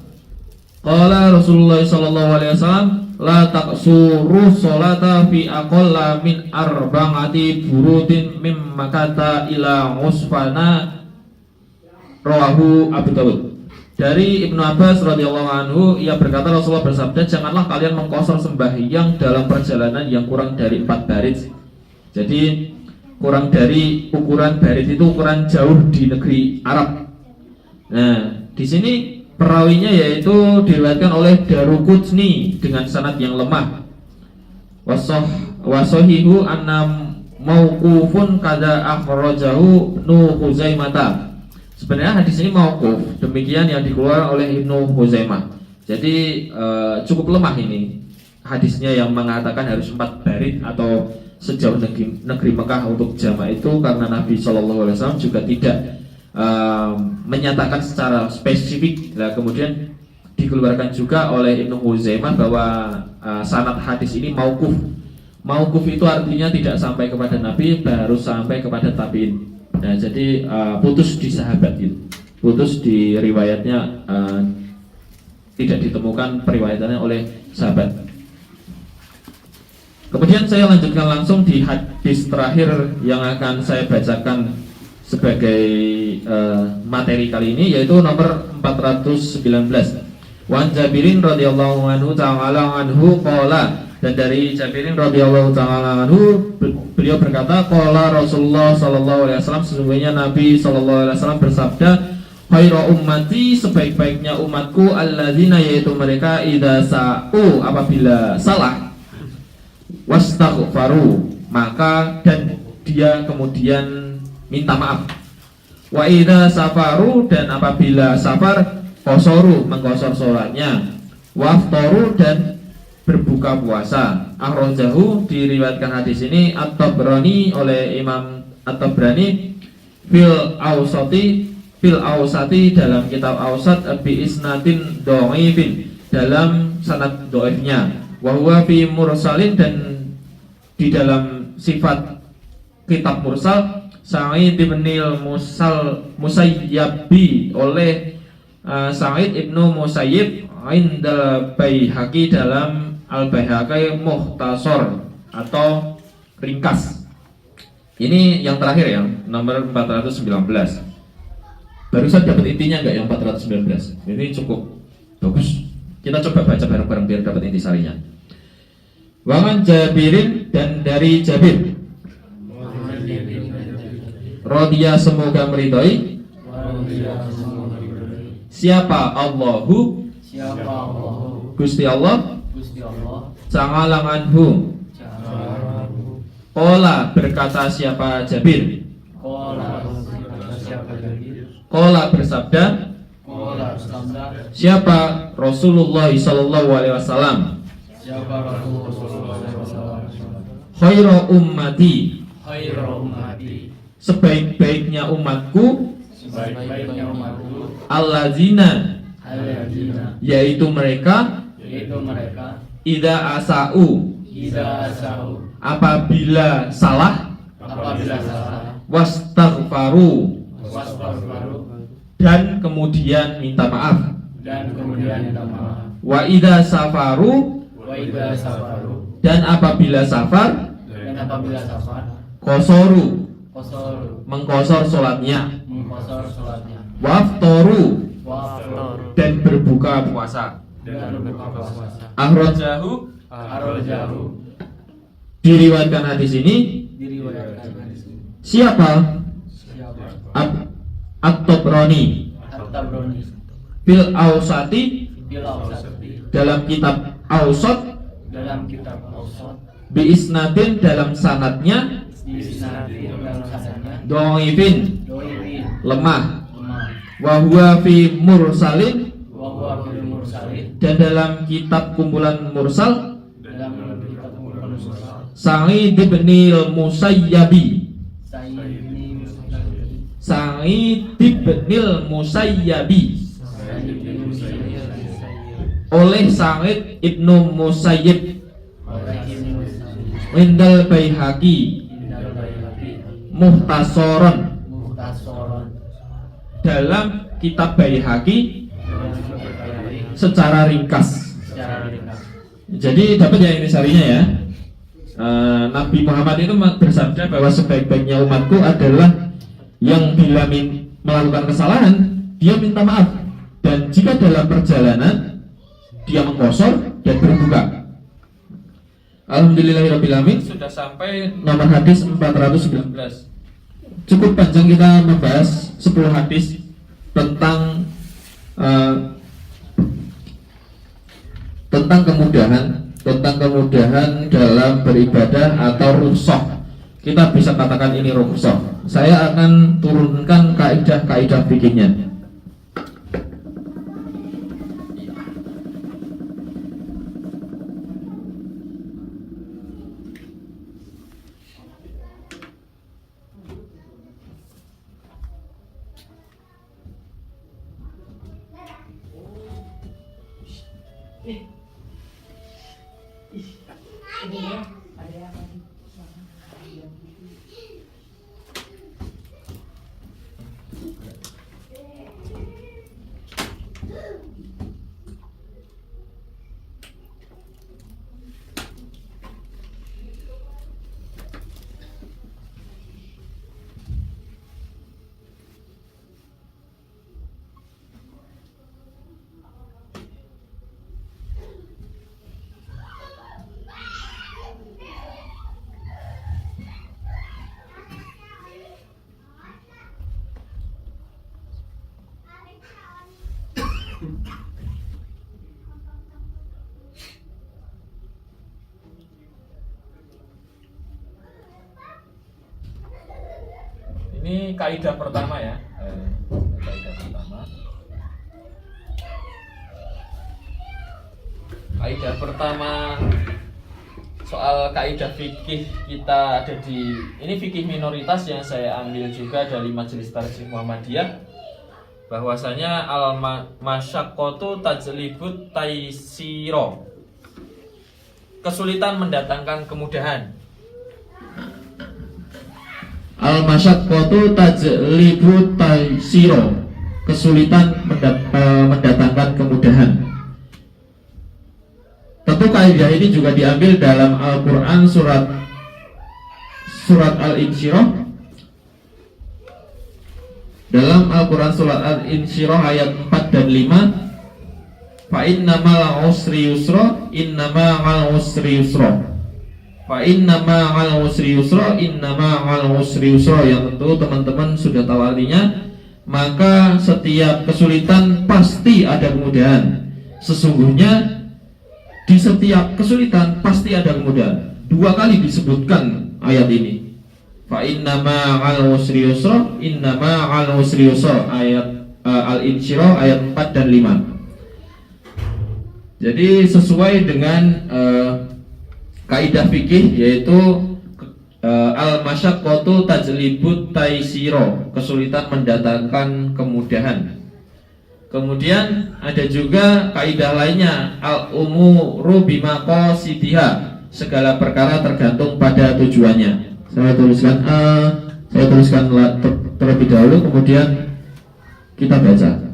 Rasulullah sallallahu alaihi wasallam, la taqsuru sholata fi aqalla min arba'ati burudin mim makata ila usfana. Rawahu Abu Dawud. Dari Ibnu Abbas radhiyallahu anhu, ia berkata, Rasulullah bersabda, janganlah kalian mengqashar sembahyang dalam perjalanan yang kurang dari 4 barit. Jadi kurang dari ukuran barit itu ukuran jauh di negeri Arab. Nah, di sini perawinya yaitu diriwayatkan oleh Daruqutni dengan sanad yang lemah. Wasahihu anna mauqufun kada akhrajahu Ibnu Huzaimah. Sebenarnya hadis ini mauquf, demikian yang dikeluarkan oleh Ibnu Huzaimah. Jadi cukup lemah ini hadisnya yang mengatakan harus 4 barit atau sejauh negeri Mekah untuk jamak itu, karena Nabi SAW juga tidak menyatakan secara spesifik. Nah, kemudian dikeluarkan juga oleh Ibnu Huzaimah bahwa sanad hadis ini mauquf. Mauquf itu artinya tidak sampai kepada Nabi, baru sampai kepada tabi'in. Nah, jadi putus di sahabat itu, putus di riwayatnya, tidak ditemukan periwayatannya oleh sahabat. Kemudian saya lanjutkan langsung di hadis terakhir yang akan saya bacakan sebagai materi kali ini, yaitu nomor 419. Wan Jabirin radhiyallahu anhu ta'ala anhu qala, dan dari Jabirin radhiyallahu ta'ala anhu beliau berkata, qala Rasulullah sallallahu alaihi wasallam, sesungguhnya Nabi sallallahu alaihi wasallam bersabda, khairu ummati, sebaik-baiknya umatku, alladzina, yaitu mereka, idza sa'u, apabila salah, wastaghfaru, maka dan dia kemudian minta maaf, wa idza safaru, dan apabila safar, kosoru, mengkosor sholatnya, waftoru, dan berbuka puasa. Akhrajahu, diriwayatkan hadis ini At-Tabrani oleh Imam At-Tabrani fil Awsati dalam kitab Awsat, bi isnadin dhaifin, dalam sanad dhaifnya, wa huwa fi mursalin, dan di dalam sifat kitab mursal, Sa'id bin Musayyabi oleh Sa'id ibnu Musayyib inda Baihaqi, dalam Al-Baihaqi Mukhtasar atau ringkas. Ini yang terakhir, yang nomor 419. Barusan dapat intinya enggak yang 419? Ini cukup bagus. Kita coba baca bareng-bareng biar dapat inti sarinya. Waman Jabirin, dan dari Jabir, Rodiya, semoga meridhoi, siapa Allahu, Siapa Allah, Gusti Allah, Gusti Allah, ta'ala anhu, Jangan qala, berkata siapa Jabir, Kola siapa jadi qala, bersabda Kola bersabda siapa Rasulullah sallallahu alaihi wasallam, siapa Rasulullah SAW khairu ummati, khairu ummati, sebaik-baiknya umatku, sebaik-baiknya umatku, allazina, alladzina, yaitu mereka, yaitu mereka, idza asau, idza sa'u, apabila salah, apabila salah, wastaghfaru, wastaghfaru, dan kemudian minta maaf, dan kemudian minta maaf, wa idza safaru, wa idza safaru, dan apabila safar, dan apabila safar, kosoru, kosor, mengkosor sholatnya, mengkosor sholatnya, waftoru, waftor, dan berbuka puasa. dan berbuka puasa. Akhrajahu, Arrojahu, diriwayatkan hadis ini diriwayatkan hadis ini. siapa? Siapa? At-Tabrani At-Tabrani fil Awsati, bil Awsati, dalam kitab Awsat, dalam kitab Awsat, bi isnadin, dalam sanadnya, di isnadi dalam sanadnya, dhaifin, doirin, lemah, lemah, wa huwa fi mursalin, wa huwa fil mursalin, dan dalam kitab kumpulan mursal, dalam kitab mursal, Sa'id bin Musayyabi, Sayyidini Musayyibi, Sa'id bin Musayyabi, Sayyidini Musayyibi, oleh Sa'id ibnu Musayyib, Sayyidini Musayyibi, indal Baihaqi, Indal Baihaqi, Mukhtasaran, Muhtasaran, dalam kitab Baihaqi dalam kitab Baihaqi, secara ringkas. secara ringkas. Jadi dapat ya ini sarinya ya. Nabi Muhammad itu bersabda bahwa sebaik-baiknya umatku adalah yang bila melakukan kesalahan dia minta maaf, dan jika dalam perjalanan dia mengkosor dan berbuka. Alhamdulillahirrabbilalamin, sudah sampai nomor hadis 419. Cukup panjang kita membahas 10 hadis tentang kemudahan dalam beribadah atau rukhsah. Kita bisa katakan ini rukhsah. Saya akan turunkan kaidah-kaidah fikihnya. Ini kaidah pertama ya. Kaidah pertama. Kaidah pertama soal kaidah fikih kita ada di ini fikih minoritas yang saya ambil juga dari Majelis Tarjih Muhammadiyah, bahwasanya al masyaqqatu tajlibut taisiro, kesulitan mendatangkan kemudahan. Al masyaqqatu tajlibu taisiro, kesulitan mendatangkan kemudahan. Tentu kaidah ini juga diambil dalam Al-Quran surat Al-Insyirah. Dalam Al-Quran surat Al-Insyirah ayat 4 dan 5, fa innamal usri yusra innama al usri yusra, fa innama al usri yusra innama al usri yusra, yang tentu teman-teman sudah tahu artinya. Maka setiap kesulitan pasti ada kemudahan. Sesungguhnya di setiap kesulitan pasti ada kemudahan. 2 kali disebutkan ayat ini. Fa innama al usri yusra innama al usri yusra, ayat Al-Insyirah ayat 4 dan 5. Jadi sesuai dengan kaidah fikih, yaitu al masyaqqatu tajlibut taisiro, kesulitan mendatangkan kemudahan. Kemudian ada juga kaidah lainnya, al umuru bimaqasidiha, segala perkara tergantung pada tujuannya. Saya tuliskan terlebih dahulu, kemudian kita baca.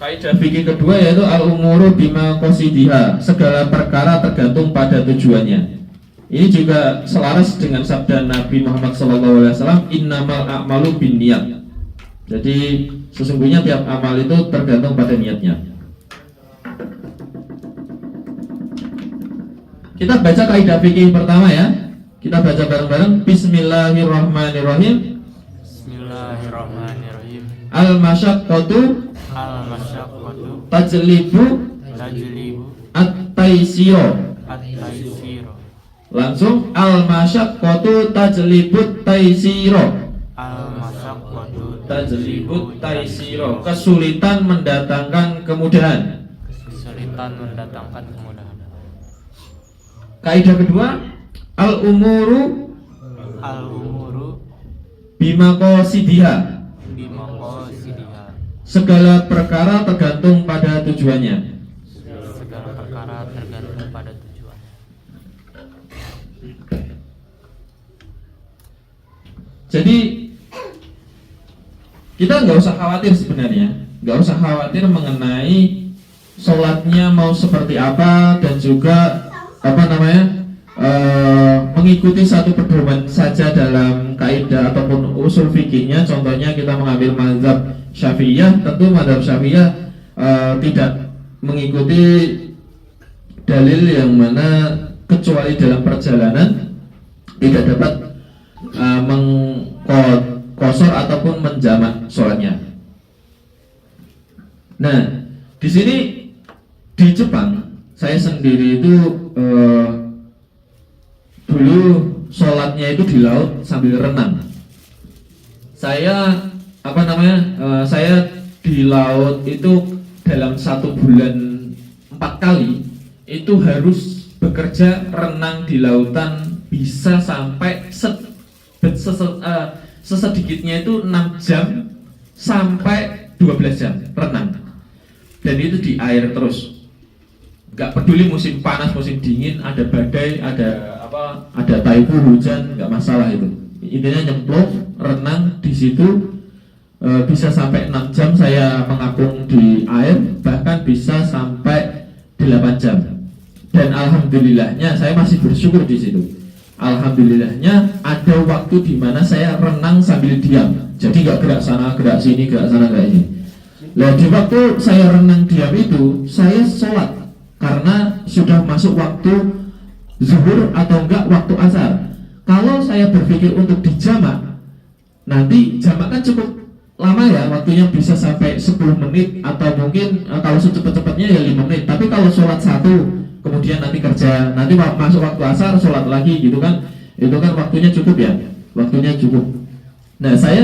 Kaidah fikih kedua yaitu al-umuru bima qasidiha, segala perkara tergantung pada tujuannya. Ini juga selaras dengan sabda Nabi Muhammad SAW, innamal a'malu binniyat. Jadi sesungguhnya tiap amal itu tergantung pada niatnya. Kita baca kaidah fikih pertama ya. Kita baca bareng-bareng. Bismillahirrahmanirrahim. Bismillahirrahmanirrahim. Al-masyaqqatu Al-masyaqqatu tajlibu tajlibu at-taisiro. at-taysiro. Langsung al-masyaqqatu tajlibut taisiro. Al-masyaqqatu Tajlibut taisiro, kesulitan mendatangkan kemudahan. kesulitan mendatangkan kemudahan. Kaidah kedua, al-umuru Al-umuru bimaqasidiha, bimaqasidiha, segala perkara tergantung pada tujuannya. segala perkara tergantung pada tujuan. Jadi kita nggak usah khawatir sebenarnya, nggak usah khawatir mengenai sholatnya mau seperti apa, dan juga mengikuti satu pedoman saja dalam kaidah ataupun usul fikihnya. Contohnya kita mengambil mazhab Syafi'iyah, tentu mazhab Syafi'iyah tidak mengikuti dalil yang mana kecuali dalam perjalanan tidak dapat mengqosor ataupun menjamak sholatnya. Nah, di sini di Jepang saya sendiri itu dulu sholatnya itu di laut sambil renang. Saya saya di laut itu dalam 1 bulan 4 kali itu harus bekerja renang di lautan, bisa sampai sesedikitnya itu 6 jam sampai 12 jam renang, dan itu di air terus, nggak peduli musim panas musim dingin, ada badai, ada typhoon, hujan, nggak masalah. Itu intinya nyemplung, renang di situ. Bisa sampai 6 jam saya mengapung di air, bahkan bisa sampai 8 jam. Dan alhamdulillahnya saya masih bersyukur di situ. Alhamdulillahnya ada waktu di mana saya renang sambil diam. Jadi nggak gerak sana, gerak sini, gerak sana, gerak ini. Nah, di waktu saya renang diam itu, saya sholat karena sudah masuk waktu zuhur atau enggak waktu asar. Kalau saya berpikir untuk dijamak, nanti jamak kan cukup lama ya, waktunya bisa sampai 10 menit atau mungkin kalau secepat-cepatnya ya 5 menit. Tapi kalau sholat satu, kemudian nanti kerja, nanti masuk waktu asar, sholat lagi gitu kan, itu kan waktunya cukup ya, waktunya cukup. Nah, saya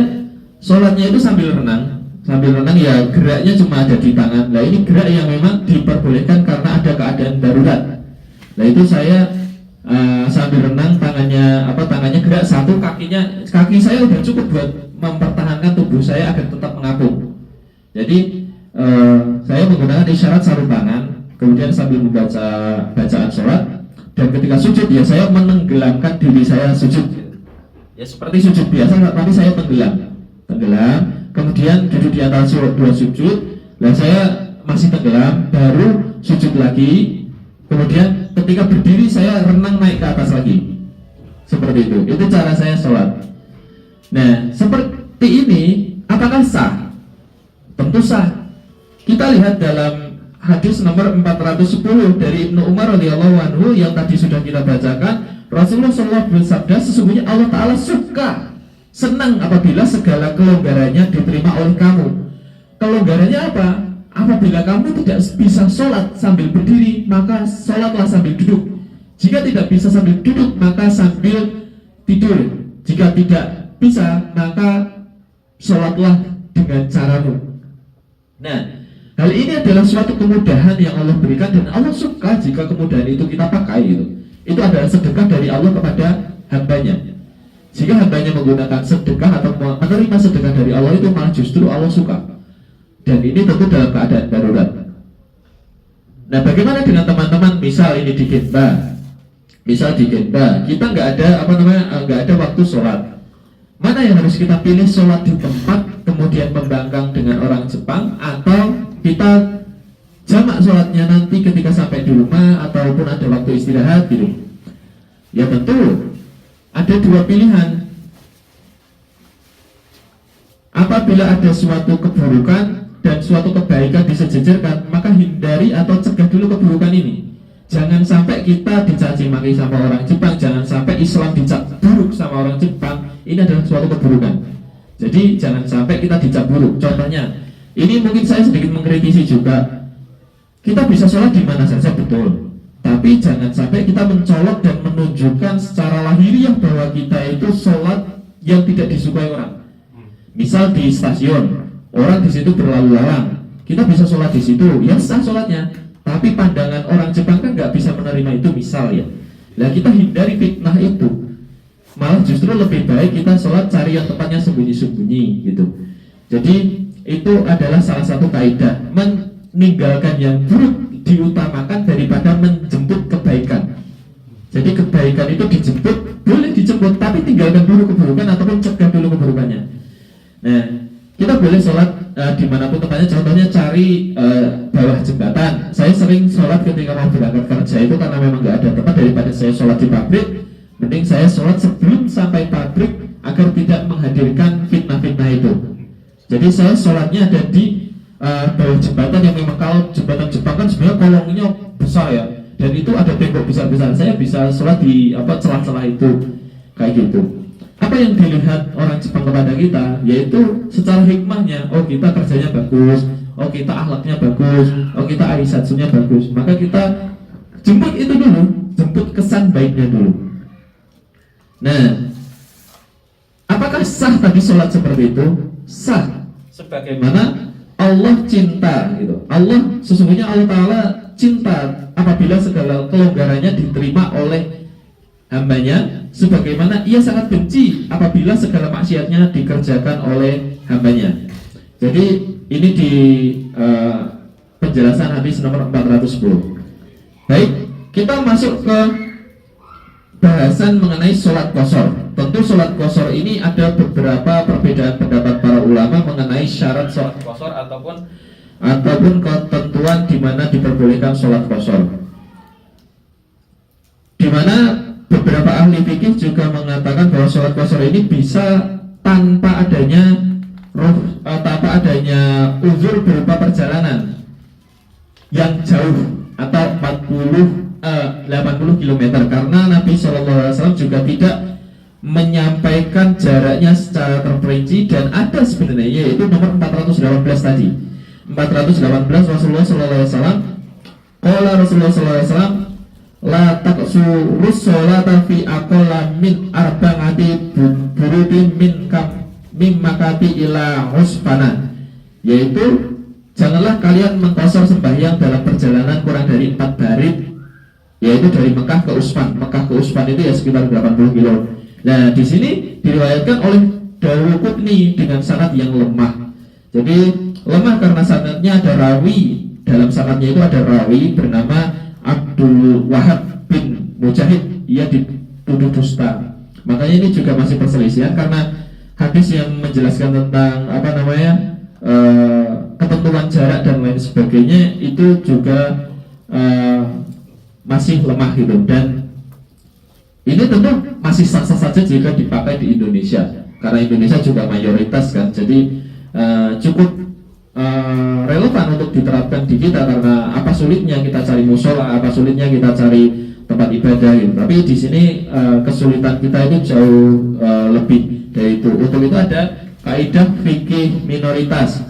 sholatnya itu sambil renang ya, geraknya cuma ada di tangan. Nah, ini gerak yang memang diperbolehkan karena ada keadaan darurat. Nah, itu saya sambil renang, tangannya gerak satu, kaki saya udah cukup buat mempertahankan tubuh saya agar tetap mengapung. Jadi saya menggunakan isyarat sarung tangan, kemudian sambil membaca bacaan sholat, dan ketika sujud ya saya menenggelamkan diri saya sujud. Ya seperti sujud biasa, tapi saya tenggelam, kemudian duduk di antara dua sujud. Nah, saya masih tenggelam, baru sujud lagi, kemudian ketika berdiri saya renang naik ke atas lagi. Seperti itu cara saya sholat. Nah, seperti ini apakah sah? Tentu sah. Kita lihat dalam hadis nomor 410 dari Ibnu Umar radhiyallahu anhu yang tadi sudah kita bacakan. Rasulullah SAW bersabda, sesungguhnya Allah Ta'ala suka, senang apabila segala kelonggarannya diterima oleh kamu. Kelonggarannya apa? Apabila kamu tidak bisa sholat sambil berdiri, maka sholatlah sambil duduk. Jika tidak bisa sambil duduk, maka sambil tidur. Jika tidak bisa, maka sholatlah dengan caramu. Nah, hal ini adalah suatu kemudahan yang Allah berikan, dan Allah suka jika kemudahan itu kita pakai gitu. Itu adalah sedekah dari Allah kepada hambanya. Jika hambanya menggunakan sedekah atau menerima sedekah dari Allah, itu malah justru Allah suka. Dan ini tentu dalam keadaan darurat. Nah, bagaimana dengan teman-teman misal ini di Genba? Misal di Genba, kita nggak ada waktu sholat. Mana yang harus kita pilih, sholat di tempat kemudian membangkang dengan orang Jepang, atau kita jamak sholatnya nanti ketika sampai di rumah ataupun ada waktu istirahat gitu? Ya tentu ada dua pilihan. Apabila ada suatu keburukan dan suatu kebaikan disejajarkan, maka hindari atau cegah dulu keburukan ini. Jangan sampai kita dicaci maki sama orang Jepang, jangan sampai Islam dicap buruk sama orang Jepang. Ini adalah suatu keburukan. Jadi jangan sampai kita dicap buruk. Contohnya, ini mungkin saya sedikit mengkritisi juga. Kita bisa sholat di mana saja, betul. Tapi jangan sampai kita mencolok dan menunjukkan secara lahiriah bahwa kita itu sholat yang tidak disukai orang. Misal di stasiun, orang di situ berlalu lalang, kita bisa sholat di situ, ya sah sholatnya. Tapi pandangan orang Jepang kan nggak bisa menerima itu, misal ya. Nah, kita hindari fitnah itu. Malah justru lebih baik kita sholat cari yang tempatnya sembunyi-sembunyi gitu. Jadi itu adalah salah satu kaidah, meninggalkan yang buruk diutamakan daripada menjemput kebaikan. Jadi kebaikan itu dijemput, boleh dijemput, tapi tinggalkan dulu keburukan ataupun cegah dulu keburukannya. Nah, kita boleh sholat dimanapun tempatnya. Contohnya cari bawah jembatan. Saya sering sholat ketika mau berangkat kerja itu karena memang nggak ada tempat, daripada saya sholat di pabrik, mending saya sholat sebelum sampai pabrik agar tidak menghadirkan fitnah-fitnah itu. Jadi saya sholatnya ada di bawah jembatan yang memang, kalau jembatan Jepang kan sebenarnya kolongnya besar ya, dan itu ada tembok besar-besar. Saya bisa sholat di celah-celah itu kayak gitu. Apa yang dilihat orang Jepang kepada kita, yaitu secara hikmahnya, oh kita kerjanya bagus, oh kita akhlaknya bagus, oh kita arisatsunya bagus, maka kita jemput itu dulu, jemput kesan baiknya dulu. Nah, apakah sah tadi sholat seperti itu? Sah, sebagaimana Allah cinta gitu. Sesungguhnya Allah Ta'ala cinta apabila segala kelonggarannya diterima oleh hambanya, sebagaimana ia sangat benci apabila segala maksiatnya dikerjakan oleh hambanya. Jadi ini di penjelasan hadis nomor 410. Baik, kita masuk ke bahasan mengenai sholat qashar. tentu sholat qashar ini ada beberapa perbedaan pendapat para ulama mengenai syarat sholat qashar ataupun ketentuan di mana diperbolehkan sholat qashar. Di mana beberapa ahli fikih juga mengatakan bahwa sholat qashar ini bisa tanpa adanya uzur berupa perjalanan yang jauh atau 80 km, karena Nabi SAW juga tidak menyampaikan jaraknya secara terperinci, dan ada sebenarnya yaitu nomor 418 tadi. 418 Rasulullah SAW, qala Rasulullah SAW, la taqsurus sholata fi aqalla min arba'ati burudin min makati ila husfana, yaitu janganlah kalian mengqashar sembahyang dalam perjalanan kurang dari 4 barit, yaitu dari Mekah ke Usfan. Mekah ke Usfan itu ya sekitar 80 kilo. Nah, di sini diriwayatkan oleh Daruqutni dengan sanad yang lemah. Jadi lemah karena sanadnya ada rawi, dalam sanadnya itu ada rawi bernama Abdul Wahab bin Mujahid, ia dituduh dusta. Makanya ini juga masih perselisihan karena hadis yang menjelaskan tentang ketentuan jarak dan lain sebagainya itu juga masih lemah gitu, dan ini tentu masih sah-sah saja jika dipakai di Indonesia karena Indonesia juga mayoritas kan, jadi cukup relevan untuk diterapkan di kita karena apa sulitnya kita cari musola, apa sulitnya kita cari tempat ibadah gitu. Tapi di sini kesulitan kita itu jauh lebih dari itu. Untuk itu ada kaidah fikih minoritas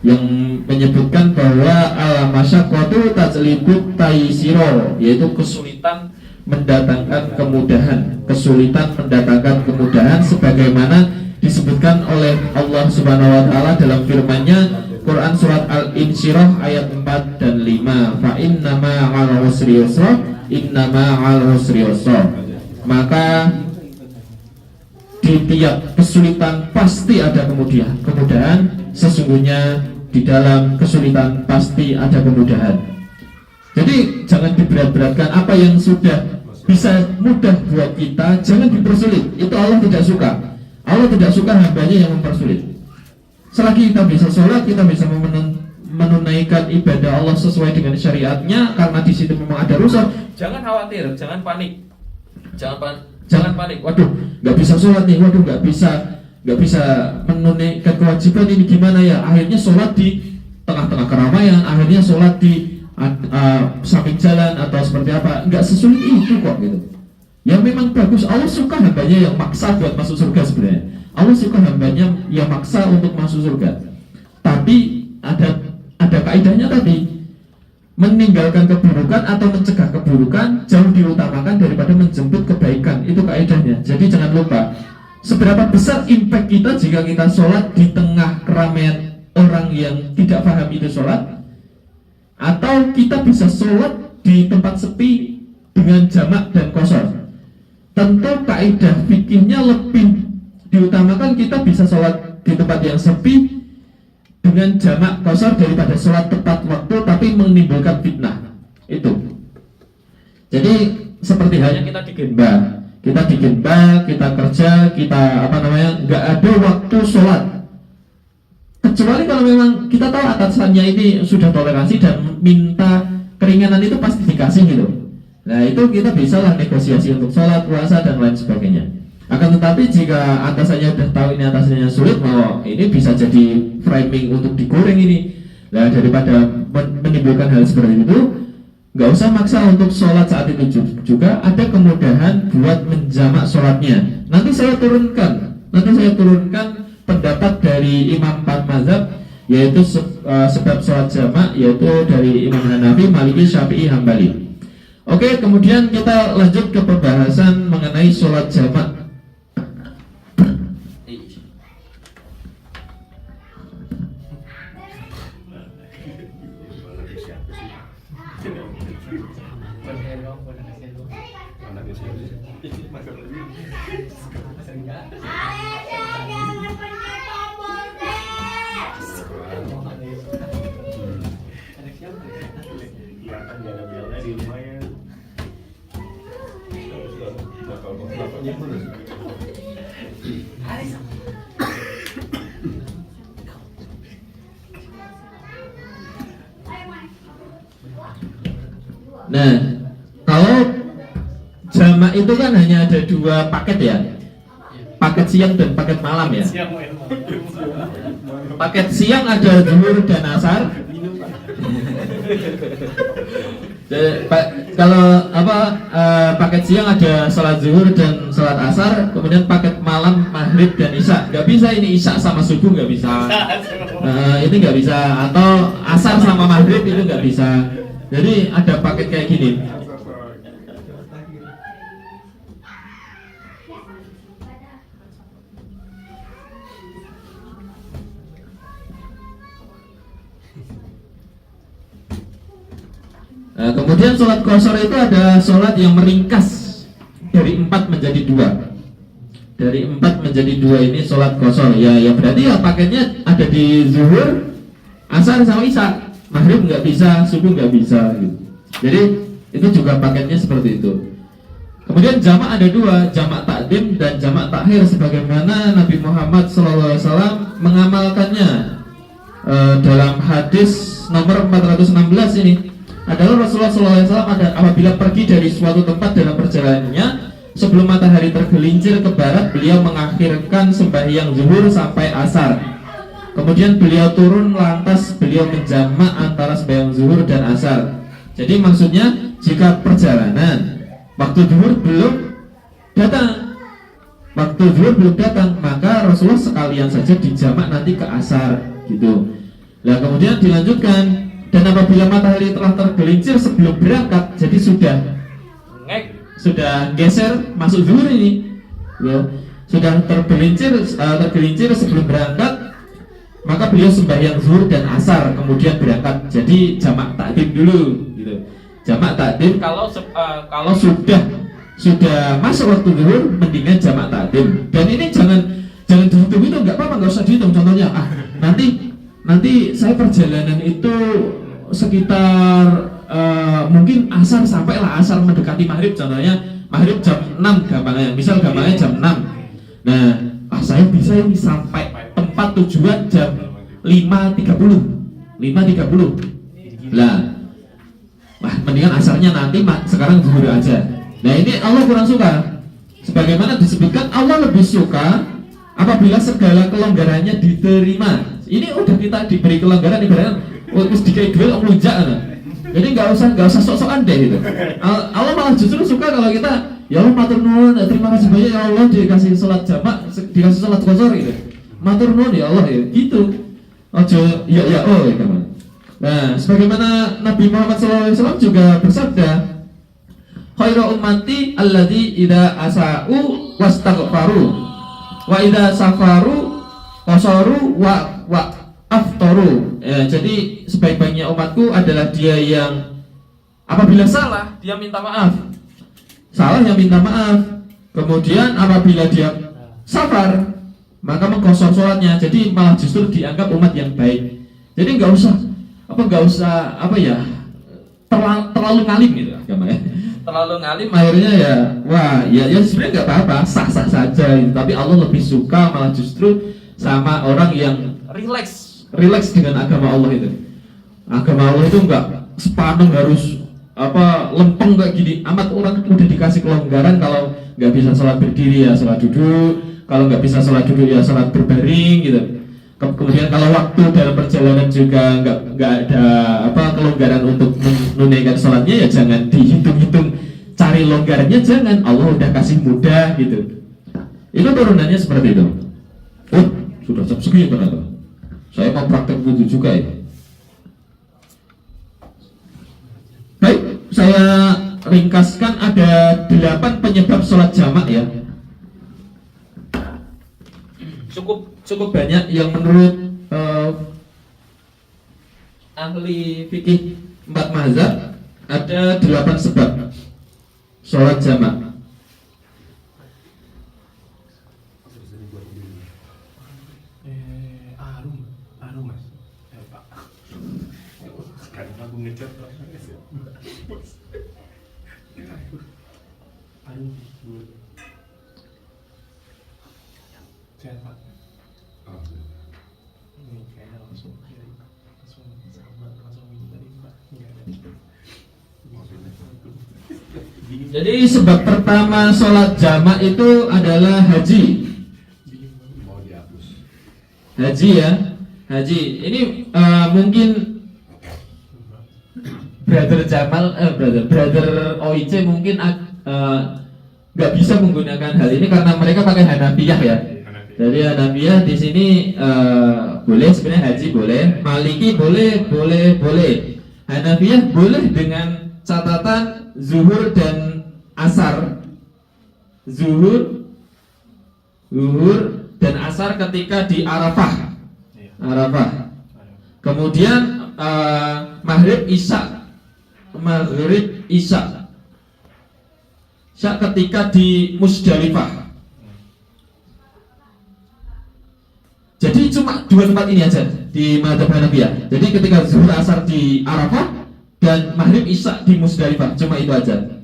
yang menyebutkan bahwa al-masyaqqatu tajlibu taysiro, yaitu kesulitan mendatangkan kemudahan, sebagaimana disebutkan oleh Allah Subhanahu wa taala dalam firman-Nya Quran surat Al-Insyirah ayat 4 dan 5, fa innama 'alal usri yusra, innama 'alal usri yusra. Maka di tiap kesulitan pasti ada kemudahan, sesungguhnya di dalam kesulitan pasti ada kemudahan. Jadi jangan diberat-beratkan, apa yang sudah bisa mudah buat kita jangan dipersulit. Itu Allah tidak suka. Allah tidak suka hambanya yang mempersulit. Selagi kita bisa sholat, kita bisa menunaikan ibadah Allah sesuai dengan syariatnya, karena di situ memang ada rusak. Jangan khawatir, jangan panik. Jangan panik. Waduh, nggak bisa sholat nih. Waduh, nggak bisa menunaikan kewajiban ini, gimana ya? Akhirnya sholat di tengah-tengah keramaian, akhirnya sholat di samping jalan atau seperti apa. Nggak sesulit itu kok gitu. Yang memang bagus, Allah suka hambanya yang maksa buat masuk surga sebenarnya. Allah suka hambanya yang maksa untuk masuk surga. Tapi ada kaidahnya tadi, meninggalkan keburukan atau mencegah keburukan jauh diutamakan daripada menjemput kebaikan. Itu kaidahnya. Jadi jangan lupa, seberapa besar impact kita jika kita sholat di tengah keramaian orang yang tidak paham itu sholat, atau kita bisa sholat di tempat sepi dengan jamak dan qashar. Tentu kaidah fikihnya lebih diutamakan kita bisa sholat di tempat yang sepi dengan jamak qashar daripada sholat tepat waktu tapi menimbulkan fitnah. Itu. Jadi seperti halnya kita di Genba, kita kerja, kita nggak ada waktu sholat. Kecuali kalau memang kita tahu atasannya ini sudah toleransi dan minta keringanan, itu pasti dikasih gitu. Nah itu kita bisa lah negosiasi untuk sholat, puasa dan lain sebagainya. Akan tetapi jika atasannya sudah tahu ini atasannya sulit, ini bisa jadi framing untuk digoreng ini. Nah daripada menimbulkan hal seperti itu, nggak usah maksa untuk sholat saat itu. Juga ada kemudahan buat menjamak sholatnya. Nanti saya turunkan pendapat dari Imam 4 mazhab, yaitu sebab sholat jamak, yaitu dari Imam Hanafi, Maliki, Syafi'i, Hambali. Oke, kemudian kita lanjut ke pembahasan mengenai sholat jamak. Nah, kalau jamak itu kan hanya ada dua paket ya, paket siang dan paket malam ya. Paket siang ada zuhur dan asar. Kalau paket siang ada sholat zuhur dan sholat asar, kemudian paket malam maghrib dan isya. Nggak bisa ini isya sama subuh nggak bisa. Ini nggak bisa, atau asar sama maghrib itu nggak bisa. Jadi ada paket kayak gini. Nah, kemudian sholat qashar itu ada sholat yang meringkas dari 4 menjadi 2. Dari 4 menjadi 2 ini sholat qashar. Ya berarti ya paketnya ada di zuhur, asar sama isya. Maghrib nggak bisa, subuh nggak bisa gitu. Jadi itu juga paketnya seperti itu. Kemudian jamak ada dua, jamak takdim dan jamak takhir, sebagaimana Nabi Muhammad SAW mengamalkannya dalam hadis nomor 416 ini. Adalah Rasulullah SAW apabila pergi dari suatu tempat dalam perjalanannya, sebelum matahari tergelincir ke barat, beliau mengakhirkan sembahyang zuhur sampai asar. Kemudian beliau turun, lantas beliau menjamak antara sembahyang zuhur dan asar. Jadi maksudnya jika perjalanan waktu zuhur belum datang, maka Rasulullah sekalian saja dijamak nanti ke asar gitu. Nah kemudian dilanjutkan, dan apabila matahari telah tergelincir sebelum berangkat, jadi sudah geser masuk zuhur ini, sudah tergelincir sebelum berangkat, maka beliau sembahyang zuhur dan asar kemudian berangkat. Jadi jamak takdim dulu gitu. Jamak takdim kalau sudah masuk waktu zuhur, mendingan jamak takdim. Dan ini jangan dihitung itu, nggak apa-apa, nggak usah dihitung. Contohnya nanti saya perjalanan itu sekitar mungkin asar, sampailah asar mendekati maghrib, contohnya maghrib jam 6 gampangnya, misal gampangnya jam 6. Nah, saya bisa ini sampai tempat tujuan jam 5.30. Lah, mendingan asarnya nanti, sekarang zuhur aja. Nah ini Allah kurang suka. Sebagaimana disebutkan, Allah lebih suka apabila segala kelonggarannya diterima. Ini udah kita diberi kelonggaran, ibaratnya terus dikai duit melunjak. Jadi nggak usah sok-sokan deh gitu. Allah malah justru suka kalau kita, ya Allah matur nuwun, terima kasih banyak ya Allah dikasih sholat jamak, dikasih sholat qashar gitu. Matur nuwun ya Allah ya gitu. Ojo ya teman. Nah, sebagaimana Nabi Muhammad SAW juga bersabda, khairu ummati alladzi idza asa'u wastaghfaru wa idza safaru qasaru wa aftaru. Jadi sebaik-baiknya umatku adalah dia yang apabila salah dia minta maaf. Kemudian apabila dia safar maka mengkosor sholatnya. Jadi malah justru dianggap umat yang baik. Jadi nggak usah terlalu ngalim gitu agamanya. Terlalu ngalim akhirnya ya sebenarnya nggak apa-apa, sah-sah saja gitu. Tapi Allah lebih suka malah justru sama orang yang relax dengan agama Allah itu. Agama Allah itu nggak sepaneng harus lempeng kayak gini. Amat orang udah dikasih kelonggaran, kalau nggak bisa sholat berdiri ya sholat duduk, kalau nggak bisa sholat duduk ya sholat berbaring gitu. Kemudian kalau waktu dalam perjalanan juga nggak ada kelonggaran untuk menunaikan sholatnya, ya jangan dihitung-hitung cari longgarannya, jangan. Allah udah kasih mudah gitu. Itu turunannya seperti itu. Sudah jam segini ternyata. Saya mau praktek wudhu juga ya. Baik, saya ringkaskan ada 8 penyebab sholat jamak ya. Cukup banyak yang menurut ahli fikih 4 mazhab ada 8 sebab sholat jamak. Arum mas, Pak. Sekarang aku ngecat arum. Jadi sebab pertama sholat jamak itu adalah haji. Mau dihapus. Haji ya, haji. Ini mungkin brother Jamal, brother OIC mungkin nggak bisa menggunakan hal ini karena mereka pakai Hanafiyah ya. Jadi Hanafiyah di sini boleh sebenarnya haji boleh, Maliki boleh. Hanafiyah boleh dengan catatan zuhur dan asar. Zuhur dan asar ketika di Arafah. Kemudian maghrib isya ketika di Musdalifah. Jadi cuma dua tempat ini aja di mazhab Hanafiyah. Jadi ketika zuhur asar di Arafah dan maghrib isya di Musdalifah, cuma itu aja.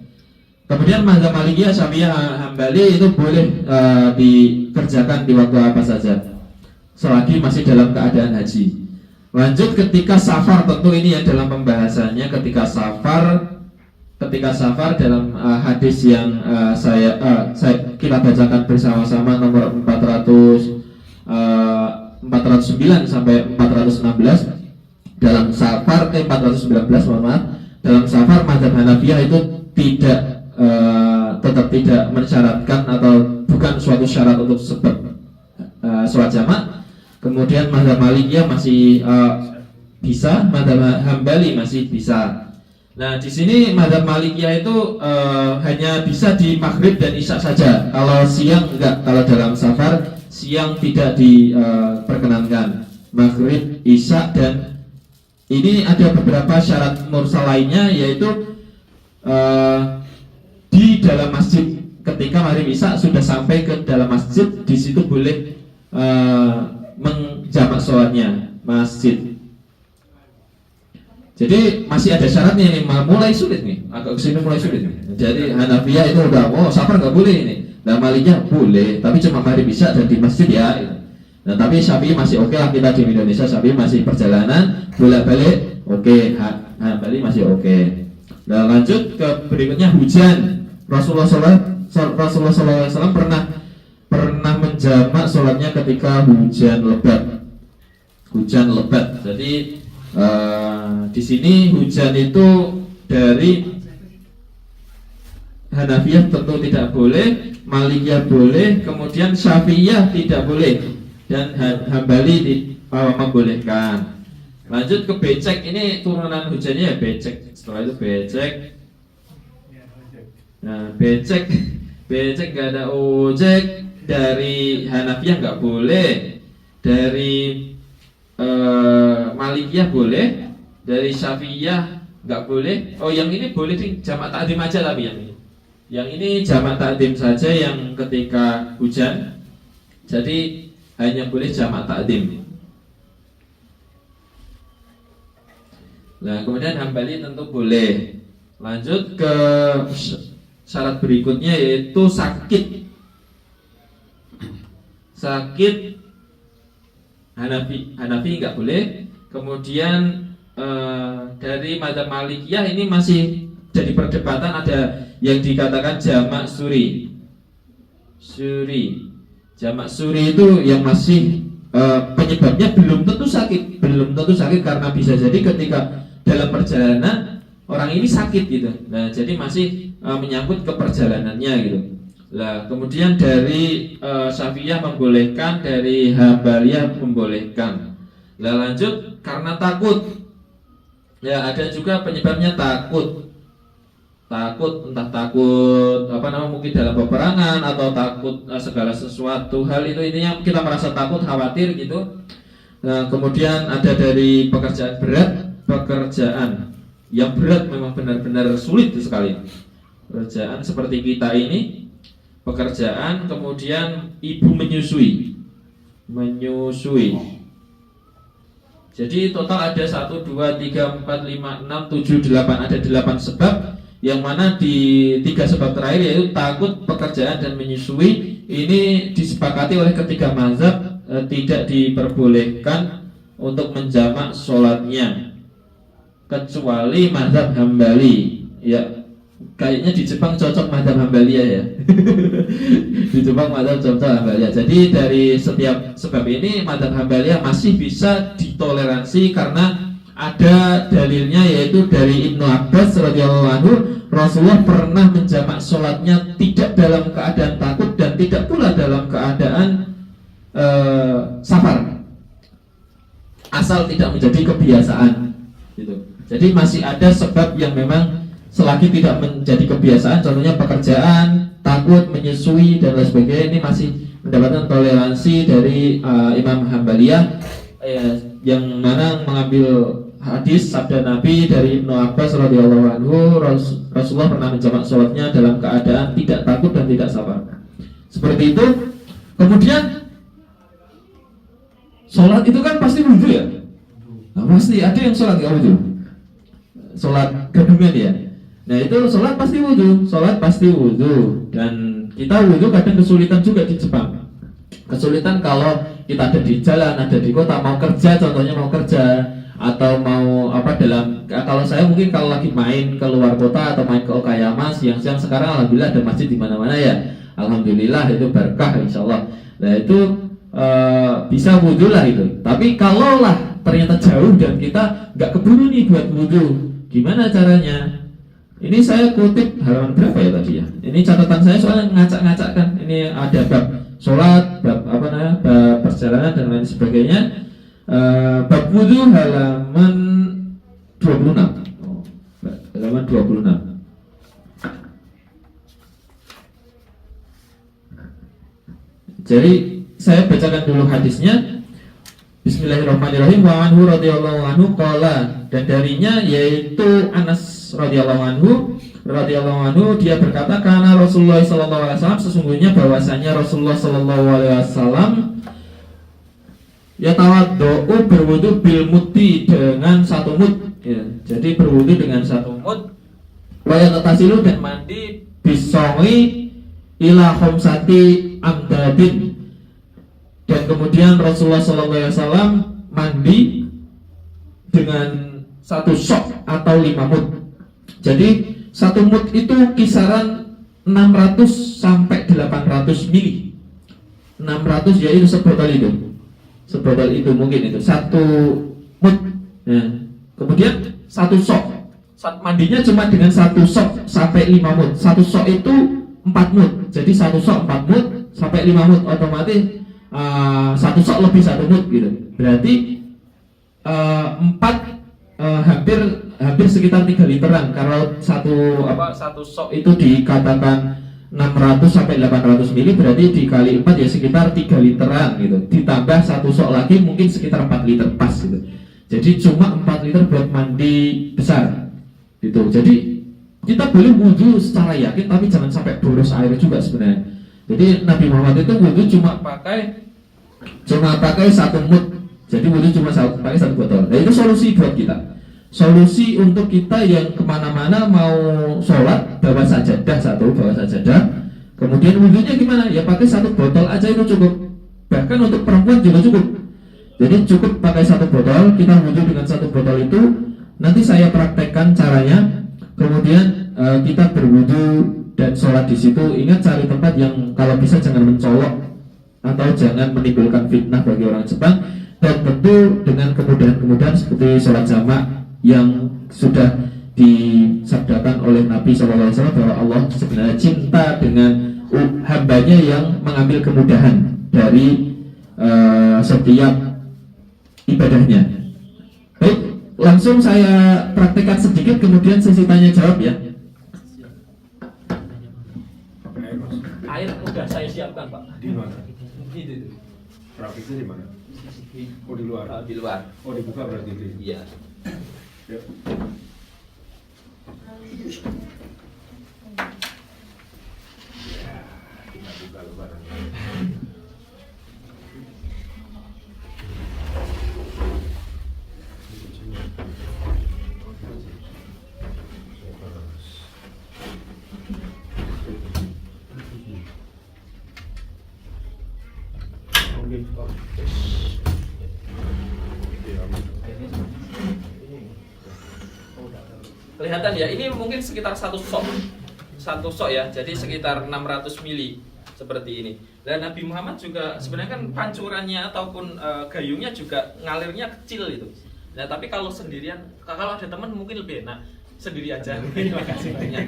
Kemudian mazhab Malikiyah, Syafi'iyah, Hambali itu boleh dikerjakan di waktu apa saja selagi masih dalam keadaan haji. Lanjut ketika safar, tentu ini ya dalam pembahasannya ketika safar dalam hadis yang kita bacakan bersama-sama nomor 409 sampai 416 dalam safar 419 mohon maaf, dalam safar mazhab Hanafiyah itu tetap tidak mensyaratkan atau bukan suatu syarat untuk sebab sholat jamak. Kemudian mazhab Malikiyah masih bisa, mazhab Hambali masih bisa. Nah di sini mazhab Malikiyah itu hanya bisa di maghrib dan isya saja. Kalau siang enggak, kalau dalam safar siang tidak diperkenankan. Maghrib, isya, dan ini ada beberapa syarat mursal lainnya, yaitu di dalam masjid. Ketika maghrib isya sudah sampai ke dalam masjid, di situ boleh menjamak sholatnya masjid. Jadi masih ada syaratnya nih, mulai sulit nih, agak kesini mulai sulit nih. Jadi Hanafiyah itu udah, safar nggak boleh ini. Nah Malikiyah boleh, tapi cuma maghrib isya dan di masjid ya. Nah tapi Syafi'i masih oke lah, kita di Indonesia Syafi'i masih perjalanan bolak-balik oke, Hambali masih oke. Nah lanjut ke berikutnya hujan. Rasulullah SAW pernah menjamak sholatnya ketika hujan lebat. Jadi di sini hujan itu dari Hanafiyah tentu tidak boleh, Malikiyah boleh, kemudian Syafi'iyah tidak boleh, dan Hambali membolehkan. Lanjut ke becek, ini turunan hujannya ya becek. Setelah itu becek. Nah becek gak ada ojek. Dari Hanafiyah nggak boleh, dari Malikiyah boleh, dari Syafi'iyah nggak boleh. Oh yang ini boleh nih, jamak takdim aja, tapi yang ini jamak takdim saja yang ketika hujan. Jadi hanya boleh jamak takdim. Nah kemudian Hambali tentu boleh. Lanjut ke syarat berikutnya yaitu sakit. Hanafi nggak boleh. Kemudian dari mazhab Malikiyah ini masih jadi perdebatan, ada yang dikatakan jamak suri. Jamak suri itu yang masih penyebabnya belum tentu sakit karena bisa jadi ketika dalam perjalanan orang ini sakit gitu. Nah jadi masih menyangkut ke perjalanannya gitu. Nah kemudian dari Syafi'iyah membolehkan, dari Hambaliyah membolehkan. Nah lanjut karena takut. Ya ada juga penyebabnya takut, entah takut mungkin dalam peperangan atau takut segala sesuatu hal itu, intinya kita merasa takut, khawatir gitu. Nah kemudian ada dari pekerjaan yang berat, memang benar-benar sulit sekali. Pekerjaan seperti kita ini, pekerjaan kemudian ibu menyusui. Jadi total ada 1, 2, 3, 4, 5, 6, 7, 8, ada 8 sebab, yang mana di 3 sebab terakhir yaitu takut, pekerjaan, dan menyusui ini disepakati oleh ketiga mazhab tidak diperbolehkan untuk menjamak sholatnya kecuali mazhab Hambali ya. kayaknya di Jepang cocok madzhab Hambaliyah ya. Di Jepang madzhab cocok Hambaliyah. Jadi dari setiap sebab ini madzhab Hambaliyah masih bisa ditoleransi karena ada dalilnya, yaitu dari Ibnu Abbas radhiyallahu anhu, Rasulullah pernah menjamak sholatnya tidak dalam keadaan takut dan tidak pula dalam keadaan safar, asal tidak menjadi kebiasaan gitu. Jadi masih ada sebab yang memang selagi tidak menjadi kebiasaan, contohnya pekerjaan, takut, menyusui dan lain sebagainya, ini masih mendapatkan toleransi dari Imam Hambaliyah, yang mana mengambil hadis sabda Nabi dari Ibnu Abbas radhiyallahu anhu, Rasulullah pernah menjamak sholatnya dalam keadaan tidak takut dan tidak sabar. Seperti itu. Kemudian sholat itu kan pasti wudhu ya. Nah, pasti ada yang sholat nggak wudhu. Sholat gabungan ya. Nah itu sholat pasti wudhu, dan kita wudhu kadang kesulitan juga di Jepang. Kesulitan kalau kita ada di jalan, ada di kota, mau kerja, contohnya mau kerja atau mau kalau saya mungkin kalau lagi main ke luar kota atau main ke Okayama siang-siang, sekarang alhamdulillah ada masjid di mana-mana ya, alhamdulillah itu berkah insyaallah. Nah itu bisa wudhu lah itu. Tapi kalau lah ternyata jauh dan kita nggak keburu nih buat wudhu, gimana caranya? Ini saya kutip halaman berapa ya tadi ya? Ini catatan saya soalnya ngacak-ngacak kan. Ini ada bab sholat, bab bab perjalanan dan lain sebagainya. Bab wudhu halaman 26. Halaman 26. Jadi saya bacakan dulu hadisnya. Bismillahirrahmanirrahim. Wa anhu radhiyallahu anhu qala, dan darinya yaitu Anas radhiyallahu anhu dia berkata, karena Rasulullah sallallahu alaihi wasallam, sesungguhnya bahwasanya Rasulullah sallallahu alaihi wasallam yatawaddu, berwudu bil muti, dengan satu mut ya. Jadi berwudu dengan satu mut, wa yatasilu, dan mandi bisongi ila khamsati amdadin, dan kemudian Rasulullah SAW mandi dengan satu sok atau 5 mut. Jadi satu mut itu kisaran 600 sampai 800 mili. 600 yaitu sebotol itu mungkin itu satu mut. Nah, kemudian satu sok, saat mandinya cuma dengan satu sok sampai 5 mut. Satu sok itu 4 mut. Jadi satu sok 4 mut sampai 5 mut, otomatis satu sok lebih satu mut gitu. Berarti 4 hampir sekitar 3 literan. Kalau satu sok itu dikatakan 600 sampai 800 mili, berarti dikali 4 ya sekitar 3 literan gitu. Ditambah satu sok lagi mungkin sekitar 4 liter pas gitu. Jadi cuma 4 liter buat mandi besar gitu. Jadi kita boleh wudhu secara yakin, tapi jangan sampai boros air juga sebenarnya. Jadi Nabi Muhammad itu wudhu cuma pakai satu mut. Jadi wudhu cuma pakai satu botol. Nah itu solusi buat kita. Solusi untuk kita yang kemana-mana mau sholat, bawa sajadah kemudian wudhunya gimana? Ya pakai satu botol aja itu cukup. Bahkan untuk perempuan juga cukup. Jadi cukup pakai satu botol, kita wudhu dengan satu botol itu. Nanti saya praktekkan caranya. Kemudian kita berwudhu dan sholat di situ. Ingat cari tempat yang kalau bisa jangan mencolok atau jangan menimbulkan fitnah bagi orang Jepang. Dan tentu dengan kemudahan-kemudahan seperti sholat jamak yang sudah disabdakan oleh Nabi SAW bahwa Allah sebenarnya cinta dengan hambanya yang mengambil kemudahan dari setiap ibadahnya. Baik, langsung saya praktekkan sedikit, kemudian sesi tanya jawab ya. Air udah saya siapkan Pak. Di mana? Itu. Praktiknya di mana? Oh di luar. Di luar. Oh dibuka berarti itu. Iya. Ya. Kita buka lebaran. kelihatan ya, ini mungkin sekitar satu sok ya, jadi sekitar 600 mili seperti ini. Dan Nabi Muhammad juga sebenarnya kan pancurannya ataupun gayungnya juga ngalirnya kecil itu. Nah tapi kalau sendirian, kalau ada teman mungkin lebih enak sendiri aja. Terima kasih banyak.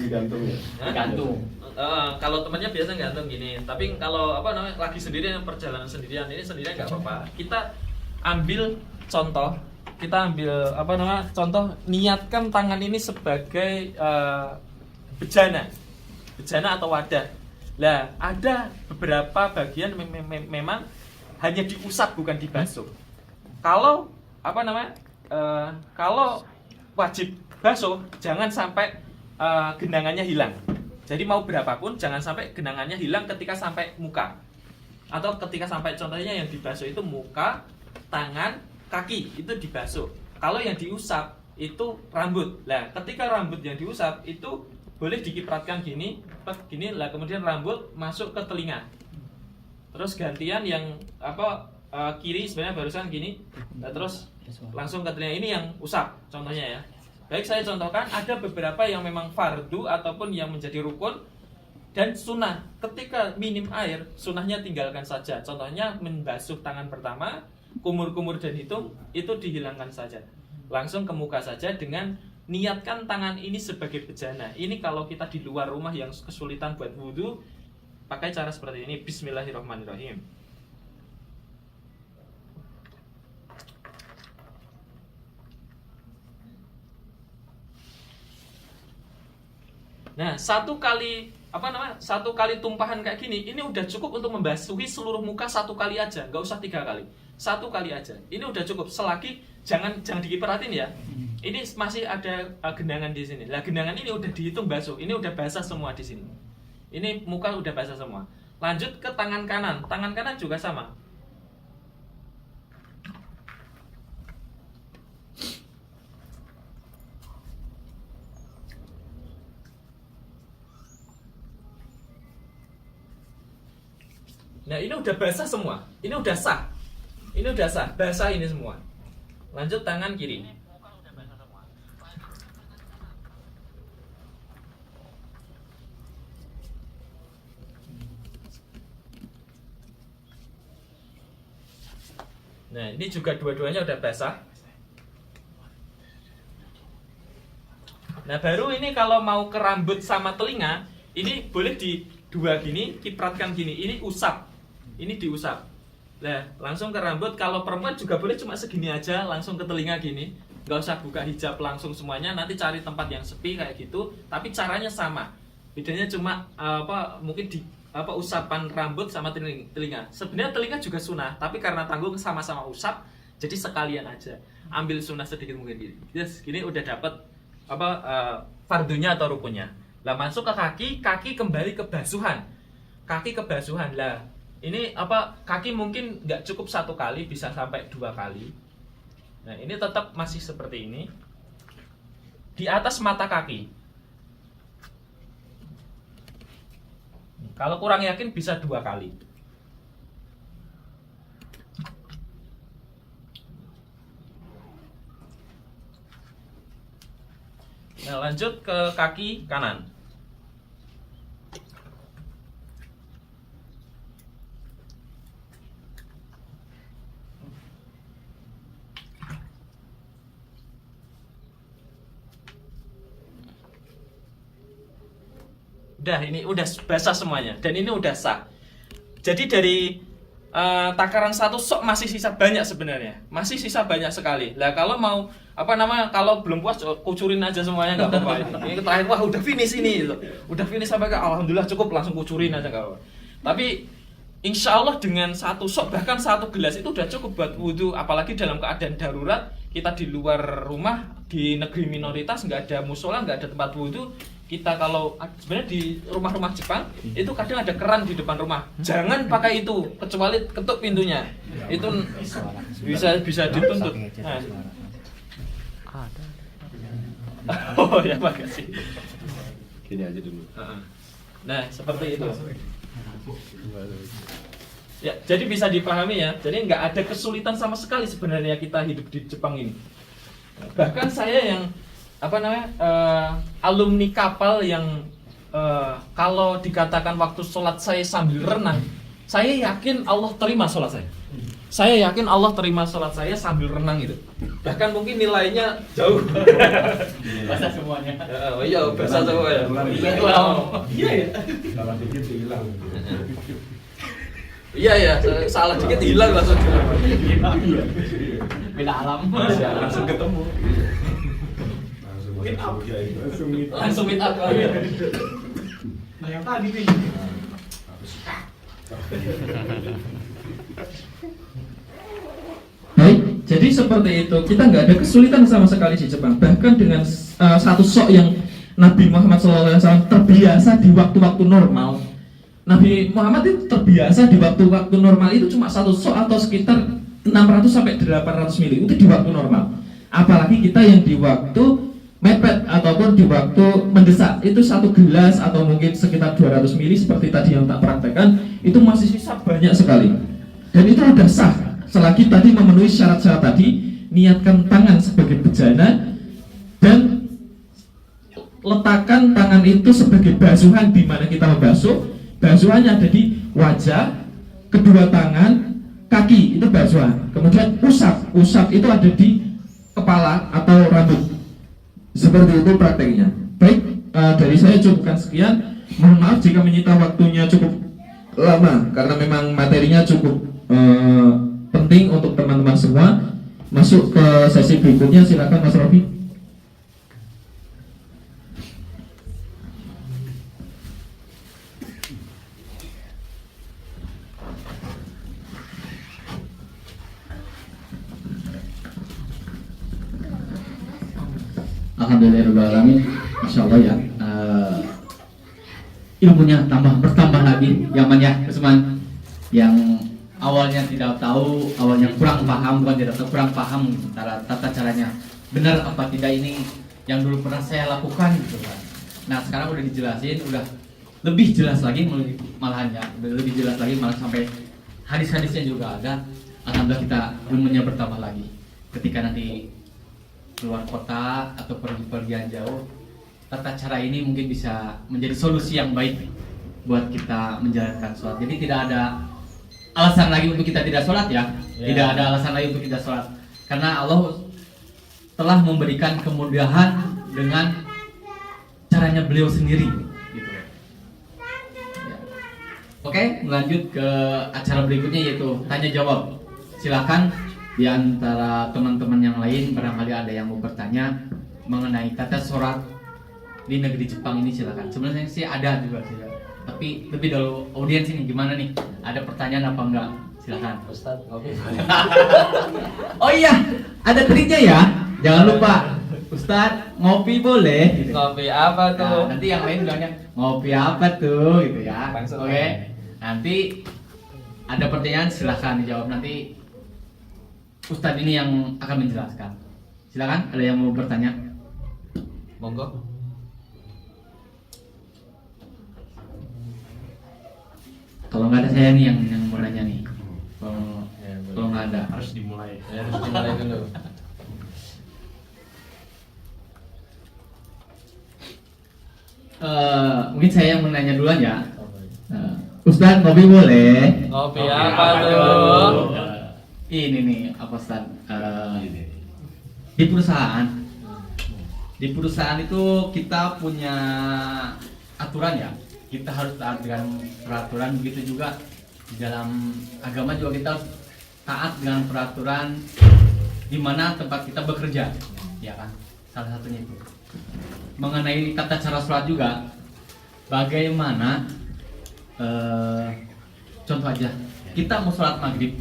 Digantung ya. Gantung. Kalau temannya biasa gantung gini. Tapi kalau apa namanya lagi sendirian, perjalanan sendirian ini sendirian nggak apa-apa. Kita ambil contoh. Kita ambil apa namanya contoh, niatkan tangan ini sebagai bejana atau wadah. Lah ada beberapa bagian memang hanya diusap bukan dibasuh. Kalau apa namanya kalau wajib basuh jangan sampai genangannya hilang. Jadi mau berapapun jangan sampai genangannya hilang ketika sampai muka atau ketika sampai, contohnya yang dibasuh itu muka, tangan, kaki itu dibasuh. Kalau yang diusap itu rambut. Lah, ketika rambut yang diusap itu boleh dikipratkan gini lah, kemudian rambut masuk ke telinga. Terus gantian yang kiri sebenarnya barusan gini. Nah, terus langsung ke telinga, ini yang usap contohnya ya. Baik, saya contohkan ada beberapa yang memang fardu ataupun yang menjadi rukun dan sunnah. Ketika minim air, sunnahnya tinggalkan saja. Contohnya membasuh tangan pertama, kumur-kumur dan hidung itu dihilangkan saja, langsung ke muka saja dengan niatkan tangan ini sebagai bejana. Ini kalau kita di luar rumah yang kesulitan buat wudhu, pakai cara seperti ini. Bismillahirrahmanirrahim. Nah, satu kali tumpahan kayak gini, ini udah cukup untuk membasuhi seluruh muka satu kali aja, nggak usah 3 kali. Satu kali aja, ini udah cukup. Selagi jangan dikiperatin ya. Ini masih ada genangan di sini. Lah genangan ini udah dihitung basuh. Ini udah basah semua di sini. Ini muka udah basah semua. Lanjut ke tangan kanan. Tangan kanan juga sama. Nah ini udah basah semua. Ini udah sah. Ini udah sah, basah ini semua. Lanjut tangan kiri. Nah ini juga dua-duanya udah basah. Nah baru ini kalau mau ke rambut sama telinga, ini boleh di dua gini, kipratkan gini. Ini usap, ini diusap. Nah, langsung ke rambut. Kalau perempuan juga boleh cuma segini aja, langsung ke telinga gini. Nggak usah buka hijab langsung semuanya. Nanti cari tempat yang sepi kayak gitu. Tapi caranya sama. Bedanya cuma mungkin usapan rambut sama telinga. Sebenarnya telinga juga sunnah, tapi karena tanggung sama-sama usap, jadi sekalian aja. Ambil sunnah sedikit mungkin gini. Yes, gini udah dapat fardunya atau rukunnya. Lah masuk ke kaki kembali ke basuhan. Kaki ke basuhan lah. Ini kaki mungkin nggak cukup 1 kali, bisa sampai 2 kali. Nah ini tetap masih seperti ini. Di atas mata kaki. Kalau kurang yakin bisa 2 kali. Nah lanjut ke kaki kanan. Udah, ini udah basah semuanya dan ini udah sah. Jadi dari takaran 1 sok masih sisa banyak sebenarnya. Masih sisa banyak sekali. Lah kalau mau kalau belum puas kucurin aja semuanya nggak apa-apa. Ini terakhir wah udah finish ini gitu. Udah finish sampai ke alhamdulillah cukup, langsung kucurin aja nggak apa-apa. Tapi insya Allah dengan 1 sok bahkan 1 gelas itu udah cukup buat wudhu. Apalagi dalam keadaan darurat, kita di luar rumah, di negeri minoritas, nggak ada musola, nggak ada tempat wudhu. Kita kalau sebenarnya di rumah-rumah Jepang itu kadang ada keran di depan rumah. Jangan pakai itu kecuali ketuk pintunya. Itu bisa dituntut. Nah. Oh ya makasih. Gini aja dulu. Nah seperti itu. Ya jadi bisa dipahami ya. Jadi nggak ada kesulitan sama sekali sebenarnya kita hidup di Jepang ini. Bahkan saya yang alumni kapal yang kalau dikatakan waktu sholat saya sambil renang, saya yakin Allah terima sholat saya. Saya yakin Allah terima sholat saya sambil renang itu. Bahkan mungkin nilainya jauh. Bahasa semuanya. Iya, bahasa semuanya. Iya ya. Salah dikit hilang. Iya ya, salah dikit hilang langsung. Beda alam. Langsung ketemu. Langsung meet up. Nah yang tadi nih. Baik, jadi seperti itu. Kita nggak ada kesulitan sama sekali di Jepang. Bahkan dengan satu sok yang Nabi Muhammad SAW terbiasa di waktu-waktu normal. Nabi Muhammad itu terbiasa di waktu-waktu normal itu cuma satu sok atau sekitar 600 sampai 800 mili itu di waktu normal. Apalagi kita yang di waktu mepet ataupun di waktu mendesak itu satu gelas atau mungkin sekitar 200 mili seperti tadi yang tak praktekkan itu masih sisa banyak sekali. Dan itu ada sah selagi tadi memenuhi syarat-syarat tadi, niatkan tangan sebagai bejana dan letakkan tangan itu sebagai basuhan di mana kita membasuh. Basuhannya ada di wajah, kedua tangan, kaki itu basuhan. Kemudian usap itu ada di kepala atau rambut. Seperti itu prakteknya. Baik, dari saya cukupkan sekian. Mohon maaf jika menyita waktunya cukup lama karena memang materinya cukup penting untuk teman-teman semua. Masuk ke sesi berikutnya, silakan Mas Rofi. Alhamdulillahirrahmanirrahim. Masya Allah ya, ilmunya bertambah lagi. Yang Usman yang awalnya tidak tahu, awalnya kurang paham, bukan tidak tahu, kurang paham tata caranya benar apa tidak ini yang dulu pernah saya lakukan gitu kan. Nah sekarang udah dijelasin, udah lebih jelas lagi malahan ya, udah lebih jelas lagi malah sampai hadis-hadisnya juga ada. Alhamdulillah kita ilmunya bertambah lagi. Ketika nanti keluar kota atau pergi-pergian jauh, tata cara ini mungkin bisa menjadi solusi yang baik buat kita menjalankan sholat. Jadi tidak ada alasan lagi untuk kita tidak sholat ya. Tidak ada alasan lagi untuk tidak sholat, karena Allah telah memberikan kemudahan dengan caranya beliau sendiri gitu. Ya. Oke, lanjut ke acara berikutnya yaitu tanya jawab. Silakan di antara teman-teman yang lain barangkali ada yang mau bertanya mengenai tata sholat di negeri Jepang ini, silakan. Sebenarnya sih ada juga sih, tapi lebih dulu audiens ini gimana nih? Ada pertanyaan apa enggak? Silakan. Ustadz, oke. Oh iya, ada triknya ya. Jangan lupa, Ustadz ngopi boleh. Gitu. Ngopi apa tuh? Nah, nanti yang lain bilangnya ngopi apa tuh, gitu ya. Oke. Nanti ada pertanyaan silahkan dijawab nanti. Ustadz ini yang akan menjelaskan. Silakan, ada yang mau bertanya? Monggo. Kalau nggak ada saya nih yang mau nanya nih. Kalau nggak ada Harus dimulai. Harus dimulai dulu. Mungkin saya yang menanya duluan ya. Ustadz ngopi boleh? Ngopi apa tuh? Ini nih apa Ustadz? Di perusahaan itu kita punya aturan ya. Kita harus taat dengan peraturan, begitu juga di dalam agama juga kita harus taat dengan peraturan di mana tempat kita bekerja, ya kan? Salah satunya itu. Mengenai tata cara sholat juga, bagaimana? Contoh aja, kita mau sholat maghrib.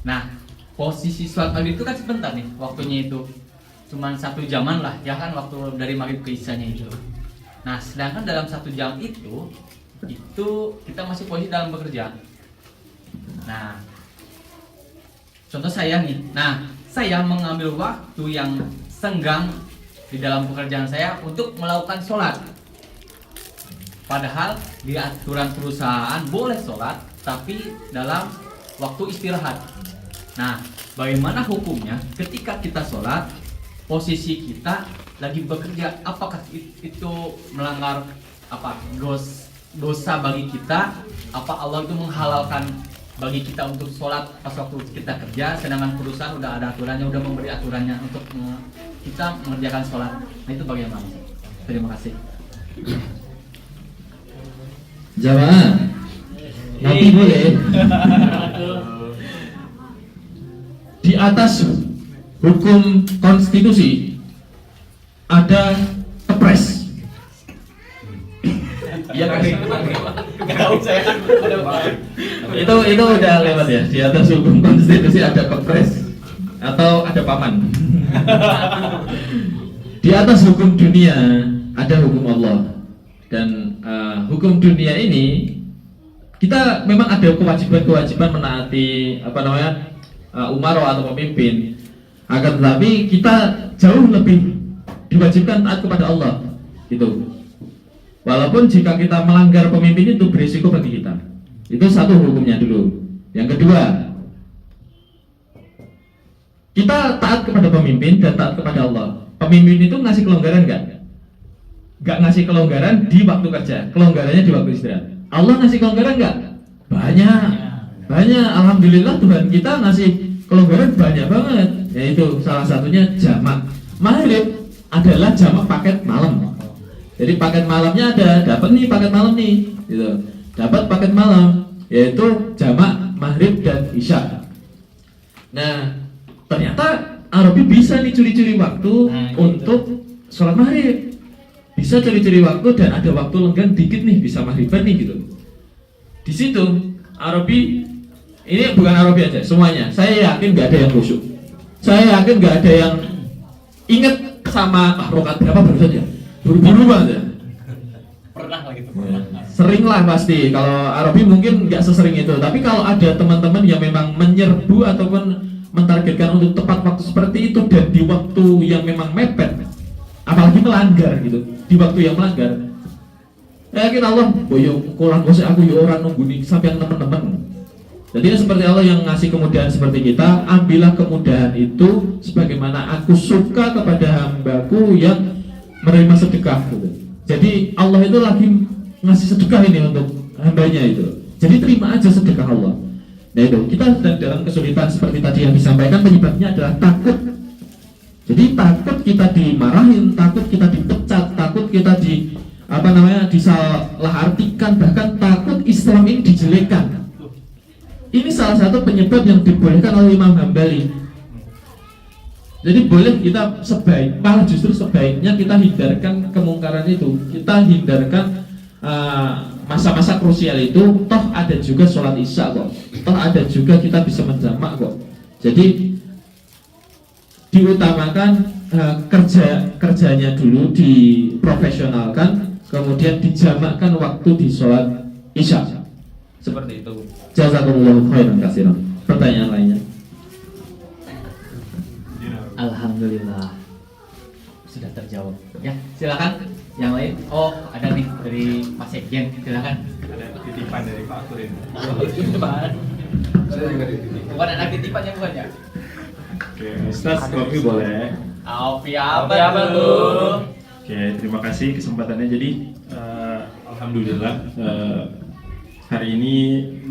Nah, posisi sholat maghrib itu kan sebentar nih, waktunya itu cuman 1 jaman lah, ya kan, waktu dari maghrib ke isyanya itu. Nah, sedangkan dalam 1 jam itu kita masih posisi dalam bekerja. Nah, contoh saya nih, saya mengambil waktu yang senggang di dalam pekerjaan saya untuk melakukan sholat. Padahal di aturan perusahaan boleh sholat, tapi dalam waktu istirahat. Nah, bagaimana hukumnya ketika kita sholat posisi kita lagi bekerja, apakah itu melanggar apa dosa bagi kita? Apa Allah itu menghalalkan bagi kita untuk sholat pas waktu kita kerja, sedangkan perusahaan udah ada aturannya, udah memberi aturannya untuk kita mengerjakan sholat. Nah itu bagaimana? Terima kasih. Jamaah, nanti boleh. Di atas hukum konstitusi ada kepres. Iya kan? Itu udah lewat ya. Di atas hukum konstitusi ada kepres atau ada paman. Di atas hukum dunia ada hukum Allah. Dan hukum dunia ini kita memang ada kewajiban menaati umarah atau pemimpin. Akan tetapi kita jauh lebih diwajibkan taat kepada Allah. Gitu. Walaupun jika kita melanggar pemimpin itu berisiko bagi kita. Itu satu hukumnya dulu. Yang kedua, kita taat kepada pemimpin dan taat kepada Allah. Pemimpin itu ngasih kelonggaran enggak? Enggak ngasih kelonggaran di waktu kerja, kelonggarannya di waktu istirahat. Allah ngasih kelonggaran enggak? Banyak. Alhamdulillah Tuhan kita ngasih kelonggaran banyak banget. Yaitu salah satunya jamak. Maghrib adalah jamak paket malam. Jadi paket malamnya ada, dapat nih paket malam nih, gitu. Dapat paket malam, yaitu jamak maghrib dan isya. Nah, ternyata Arabi bisa nih curi-curi waktu untuk sholat maghrib. Bisa curi-curi waktu dan ada waktu lenggang dikit nih, bisa maghriban nih gitu. Di situ Arabi, ini bukan Arabi aja, semuanya. Saya yakin nggak ada yang khusyuk. Saya yakin nggak ada yang inget sama rokat berapa baru saja. Buru-buru banget ya. Pernah lah gitu. Sering lah pasti. Kalau Arabi mungkin nggak sesering itu. Tapi kalau ada teman-teman yang memang menyerbu ataupun mentargetkan untuk tepat waktu seperti itu dan di waktu yang memang mepet, apalagi melanggar gitu, di waktu yang melanggar, yakin Allah, boyo kurang gosek aku ya orang nunggu nih sampai teman-teman. Jadi seperti Allah yang ngasih kemudahan seperti kita, ambillah kemudahan itu sebagaimana aku suka kepada hambaku yang menerima sedekah gitu. Jadi Allah itu lagi ngasih sedekah ini untuk hambanya itu. Jadi terima aja sedekah Allah. Nah itu kita sedang dalam kesulitan seperti tadi yang disampaikan, penyebabnya adalah takut. Jadi takut kita dimarahin, takut kita dipecat, takut kita disalahartikan, bahkan takut Islam ini dijelekan. Ini salah satu penyebab yang dibolehkan oleh Imam Hambali. Jadi boleh kita malah justru sebaiknya kita hindarkan kemungkaran itu. Kita hindarkan masa-masa krusial itu. Toh ada juga sholat isya kok. Toh ada juga kita bisa menjamak kok. Jadi diutamakan kerjanya dulu diprofesionalkan, kemudian dijamakkan waktu di sholat isya. Seperti itu. Jazakumullahu khairan katsiran. Pertanyaan lainnya? Alhamdulillah sudah terjawab. Ya, silakan. Yang lain? Oh, ada nih dari Mas Sekjen. Silakan. Ada titipan dari Pak Akurin. Titipan. Saya juga dititipin. Bukan anak titipannya bukan ya? Oke, Ustaz, kopi boleh? Kopi apa tuh? Oke, terima kasih kesempatannya. Jadi, alhamdulillah hari ini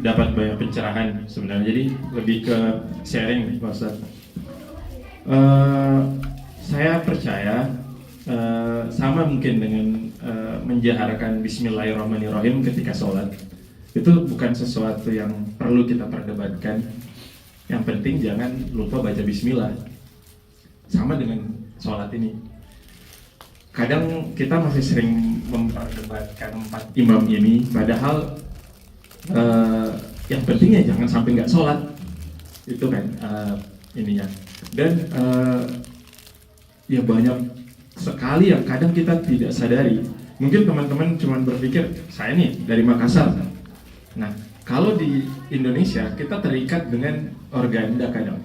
dapat banyak pencerahan sebenarnya. Jadi lebih ke sharing, Pak Ustaz. Saya percaya sama mungkin dengan menjaharkan Bismillahirrahmanirrahim ketika sholat. Itu bukan sesuatu yang perlu kita perdebatkan. Yang penting jangan lupa baca Bismillah. Sama dengan sholat ini. Kadang kita masih sering memperdebatkan 4 imam ini, padahal yang pentingnya jangan sampai nggak sholat. Itu kan ininya. Dan ya banyak sekali yang kadang kita tidak sadari. Mungkin teman-teman cuma berpikir saya nih dari Makassar. Nah, kalau di Indonesia kita terikat dengan organda kadang,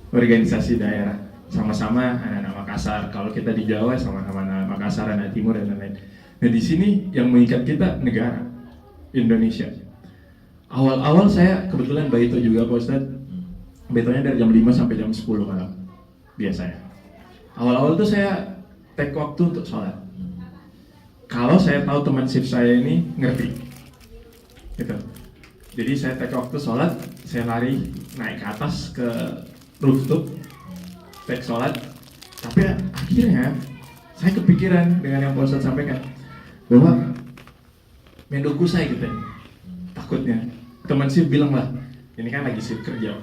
organisasi daerah, sama-sama anak-anak Makassar. Kalau kita di Jawa sama-sama anak Makassar, anak Timur dan lain-lain. Nah di sini yang mengikat kita negara Indonesia. Awal-awal saya kebetulan baito juga Pak Ustadz. Baitonya dari jam 5 sampai jam 10 malam biasanya. awal-awal tuh saya take waktu untuk sholat. Kalau saya tahu teman shift saya ini ngerti, gitu. Jadi saya take waktu sholat, saya lari naik ke atas ke rooftop, take sholat. Tapi akhirnya saya kepikiran dengan yang Pak Ustadz sampaikan bahwa mendoku saya gitu, takutnya teman shift bilang lah, ini kan lagi shift kerja,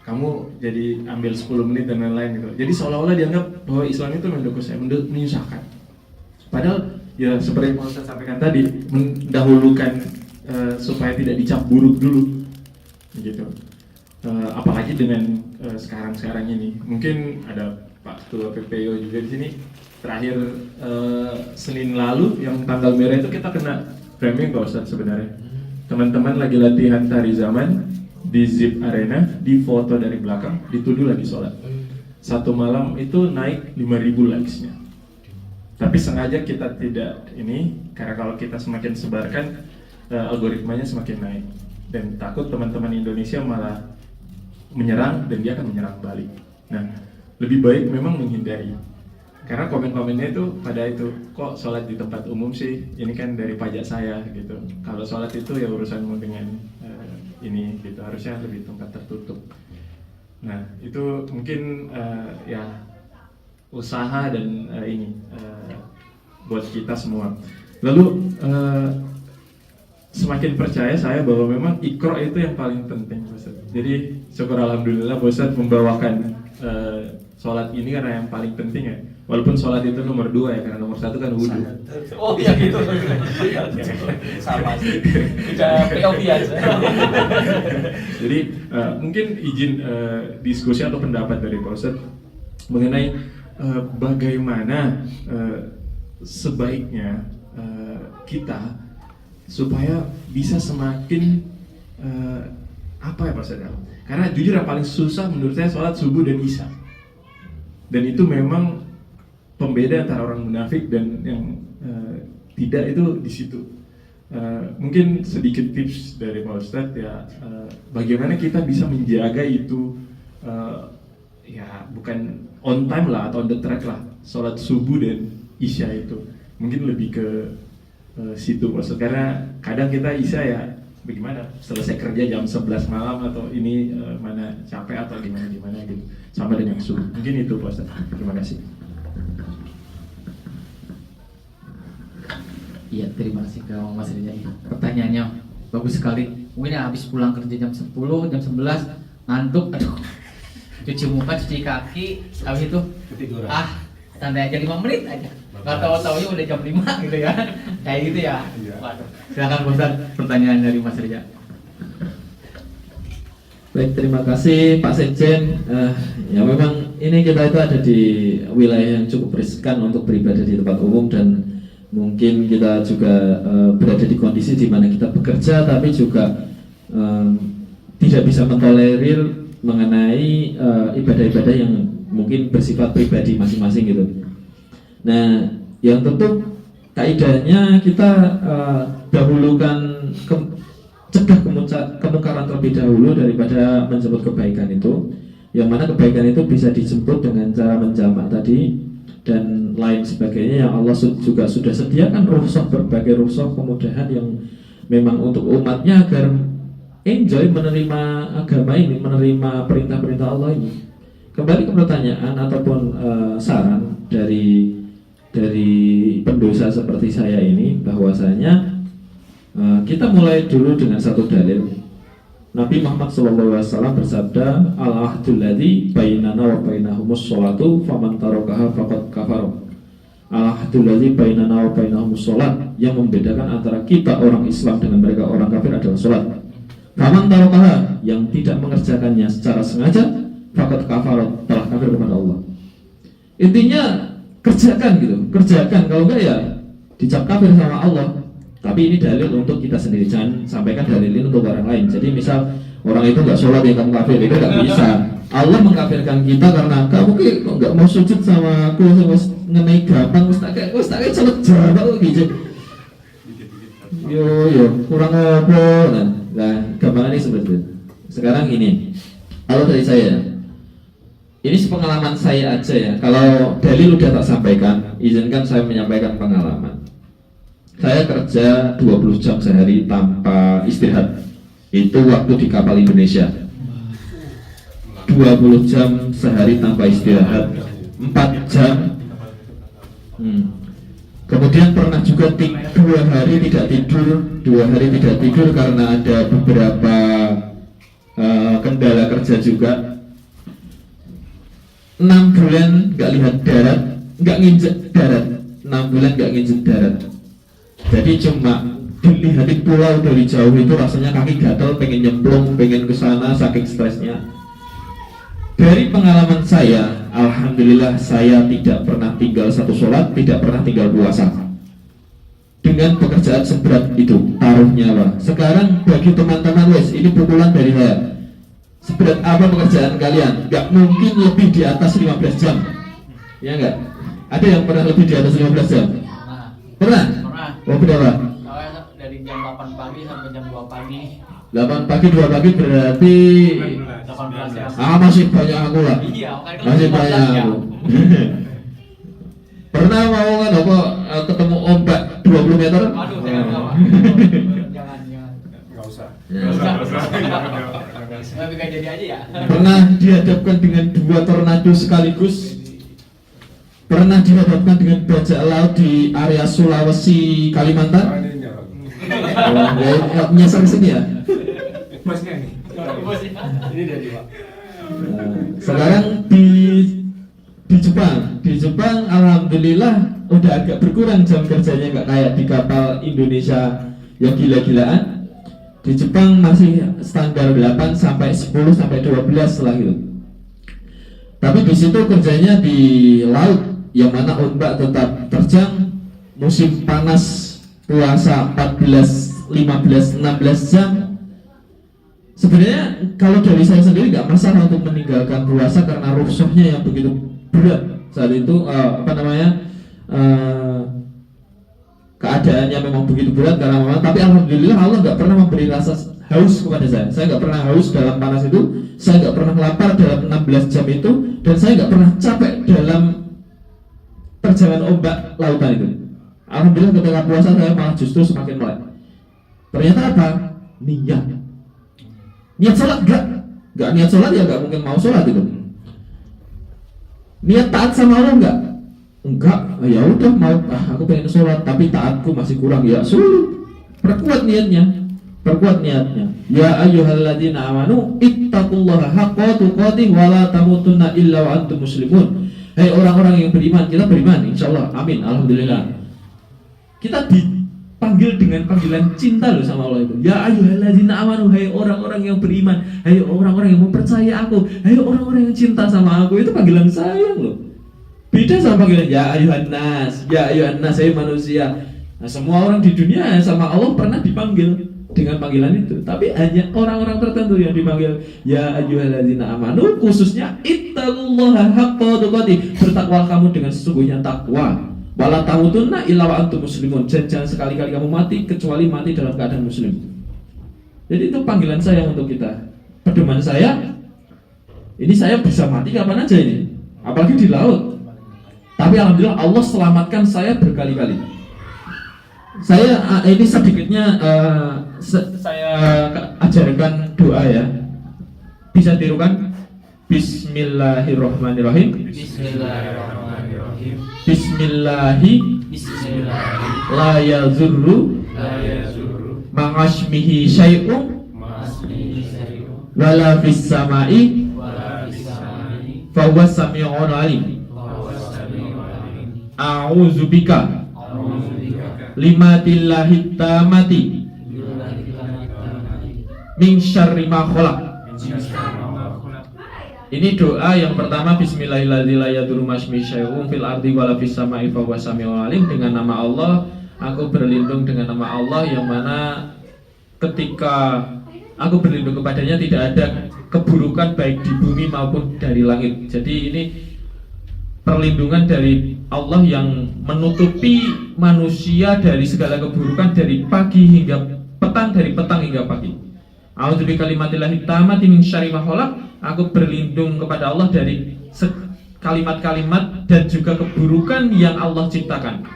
kamu jadi ambil 10 menit dan lain-lain gitu. Jadi seolah-olah dianggap bahwa Islam itu mendoku saya, menyusahkan. Padahal ya seperti yang Pak Ustadz sampaikan tadi, mendahulukan supaya tidak dicap buruk dulu, gitu. Apalagi dengan sekarang ini, mungkin ada Pak Ketua PPO juga di sini. Terakhir Senin lalu yang tanggal merah itu kita kena framing Pak Ustadz sebenarnya. Teman-teman lagi latihan tari zaman di Zip Arena, di foto dari belakang, dituduh lagi sholat. Satu malam itu naik 5.000 likes-nya. Tapi sengaja kita tidak ini, karena kalau kita semakin sebarkan, algoritmanya semakin naik. Dan takut teman-teman Indonesia malah menyerang dan dia akan menyerang balik. Nah, lebih baik memang menghindari. Karena komen-komennya itu pada itu, kok sholat di tempat umum sih, ini kan dari pajak saya gitu. Kalau sholat itu ya urusanmu dengan ini gitu, harusnya lebih tempat tertutup. Nah, itu mungkin ya usaha dan ini buat kita semua. Lalu semakin percaya saya bahwa memang Iqra itu yang paling penting, Ustaz. Jadi syukur alhamdulillah Ustaz membawakan sholat ini karena yang paling penting ya. Walaupun sholat itu nomor 2 ya, karena nomor 1 kan wudhu. Oh iya gitu. Sama sih. Tidak POV aja. Jadi mungkin izin diskusi atau pendapat dari Pak Ustadz mengenai bagaimana sebaiknya kita supaya bisa semakin apa ya Pak Ustadz? Karena jujur yang paling susah menurut saya sholat subuh dan isya. Dan itu memang pembeda antara orang munafik dan yang tidak itu di situ. Mungkin sedikit tips dari Pak Ustadz ya, bagaimana kita bisa menjaga itu ya bukan on time lah atau on the track lah, sholat subuh dan isya itu mungkin lebih ke situ Pak Ustadz. Karena kadang kita isya ya bagaimana selesai kerja jam 11 malam atau ini mana capek atau gimana gitu sama dengan subuh. Mungkin itu Pak Ustadz. Terima kasih. Iya, terima kasih ke Mas Rizal. Pertanyaannya bagus sekali. Mungkin habis pulang kerja jam 10, jam 11 ngantuk, aduh, cuci muka, cuci kaki, habis itu Ketiduran. santai aja 5 menit aja. Nggak tahu-taunya udah jam 5 gitu ya. Kayak gitu ya. Iya. Waduh. Silakan Ustaz, pertanyaan dari Mas Rizal. Baik, terima kasih Pak Sekjen. Ya memang ini kita itu ada di wilayah yang cukup riskan untuk beribadah di tempat umum, dan mungkin kita juga berada di kondisi di mana kita bekerja tapi juga tidak bisa mentolerir mengenai ibadah-ibadah yang mungkin bersifat pribadi masing-masing gitu. Nah, yang tentu kaidahnya kita dahulukan cegah kemungkaran terlebih dahulu daripada menjemput kebaikan itu, yang mana kebaikan itu bisa dijemput dengan cara menjamak tadi dan lain sebagainya, yang Allah juga sudah sediakan rukhsah, berbagai rukhsah kemudahan yang memang untuk umatnya agar enjoy menerima agama ini, menerima perintah-perintah Allah ini. Kembali ke pertanyaan ataupun saran dari pendosa seperti saya ini, bahwasanya kita mulai dulu dengan satu dalil. Nabi Muhammad SAW bersabda, al-ahdul ladzi bainana wa bainahumus sholatu faman tarakaha faqad kafara. Al-ahdul ladzi bainana wa bainahumus sholat, yang membedakan antara kita orang Islam dengan mereka orang kafir adalah sholat. Faman tarakaha, yang tidak mengerjakannya secara sengaja, faqad kafara, telah kafir kepada Allah. Intinya kerjakan gitu, kerjakan, kalau enggak ya dicap kafir sama Allah. Tapi ini dalil untuk kita sendiri, jangan sampaikan dalil ini untuk orang lain. Jadi misal orang itu nggak sholat ya kamu kafir, itu nggak bisa. Allah mengkafirkan kita karena kamu kok nggak mau sujud sama aku, ngenai gampang, ustaz kayak celet jawab gitu. Yo kurang apa? Nah gampangannya seperti itu. Sekarang ini, kalau dari saya, ini sepengalaman saya aja ya. Kalau dalil udah tak sampaikan, izinkan saya menyampaikan pengalaman. Saya kerja 20 jam sehari tanpa istirahat. Itu waktu di kapal Indonesia. 20 jam sehari tanpa istirahat, 4 jam. Kemudian pernah juga 2 hari tidak tidur karena ada beberapa kendala kerja juga. 6 bulan nggak lihat darat, nggak nginjek darat. 6 bulan nggak nginjek darat. Jadi cuma dilihatin pulau dari jauh itu rasanya kaki gatel, pengen nyemplung, pengen kesana saking stresnya. Dari pengalaman saya, alhamdulillah saya tidak pernah tinggal satu sholat, tidak pernah tinggal puasa. Dengan pekerjaan seberat itu, taruhnya Pak. Sekarang bagi teman-teman wes, ini pukulan dari saya. Seberat apa pekerjaan kalian? Gak mungkin lebih di atas 15 jam. Ya enggak? Ada yang pernah lebih di atas 15 jam? Pernah? Oh berapa? Dari jam 8 pagi sampai jam 2 pagi. 8 pagi, 2 pagi berarti 18 jam. masih banyak aku lah. Iya, makanya kan Masih 15 banyak jam. aku. Pernah mau kan apa ketemu ombak 20 meter? Waduh, jangan Pak. Jangan. Nggak usah. Ya. Tapi kayak jadi aja ya. Pernah dihadapkan dengan 2 tornado sekaligus. Pernah dihadapkan dengan bajak laut di area Sulawesi, Kalimantan. Oh, nyasar ke sini ya. Bosnya nih. Ini dari Pak. Sekarang di Jepang alhamdulillah udah agak berkurang jam kerjanya, nggak kayak di kapal Indonesia yang gila-gilaan. Di Jepang masih standar 8 sampai 10 sampai 12 lah gitu. Tapi di situ kerjanya di laut yang mana ombak tetap terjang, musim panas puasa 14, 15, 16 jam. Sebenarnya kalau dari saya sendiri nggak masalah untuk meninggalkan puasa karena rusuhnya yang begitu berat saat itu. Keadaannya memang begitu berat karena memang, tapi alhamdulillah Allah nggak pernah memberi rasa haus kepada saya. Saya nggak pernah haus dalam panas itu, saya nggak pernah lapar dalam 16 jam itu, dan saya nggak pernah capek dalam perjalanan ombak lautan itu. Alhamdulillah ketika puasa saya malah justru semakin melek. Ternyata apa? Niat sholat nggak niat sholat ya nggak mungkin mau sholat itu. Niat taat sama Allah enggak, ya udah mau aku pengen sholat tapi taatku masih kurang, ya sulit. Perkuat niatnya. Ya ayyuhalladzina amanu ittaqullaha haqqa tuqatih wa la tamutunna illa wa antum muslimun. Hai orang-orang yang beriman, kita beriman insyaallah, amin, alhamdulillah. Kita dipanggil dengan panggilan cinta loh sama Allah itu. Ya ayyuhalladzina amanu, hai orang-orang yang beriman, hai orang-orang yang mempercayai aku, hai orang-orang yang cinta sama aku, itu panggilan sayang loh. Beda sama panggilan ya ayuhan nas, hai manusia. Nah, semua orang di dunia sama Allah pernah dipanggil dengan panggilan itu, tapi hanya orang-orang tertentu yang dipanggil ya ayyuhalladzina amanu, khususnya ittaqullaha haqqa tuqatih, bertakwa kamu dengan sesungguhnya takwa. Wala tamutunna illa wa antum muslimun, jangan sekali-kali kamu mati kecuali mati dalam keadaan muslim. Jadi itu panggilan saya untuk kita. Pedoman saya, ini saya bisa mati kapan aja ini, apalagi di laut. Tapi alhamdulillah Allah selamatkan saya berkali-kali. Saya ini sedikitnya saya ajarkan doa ya. Bisa tirukan? Bismillahirrahmanirrahim. Bismillahirrahmanirrahim. Bismillahi la yazurru ma'ashmihi syai'un wala fis sama'i fa huwa sami'un alim. A'udzubika limatillahi tamati min syarri ma khalaq. Ini doa yang pertama, Bismillahirrahmanirrahim fil ardi wala fis sama'i fa huwa sami'un alim. Dengan nama Allah, aku berlindung dengan nama Allah yang mana ketika aku berlindung kepadanya tidak ada keburukan baik di bumi maupun dari langit. Jadi ini perlindungan dari Allah yang menutupi manusia dari segala keburukan dari pagi hingga petang, dari petang hingga pagi. A'udzu bikalimatillahi tammati min syarri ma khalaq. Aku berlindung kepada Allah dari kalimat-kalimat dan juga keburukan yang Allah ciptakan.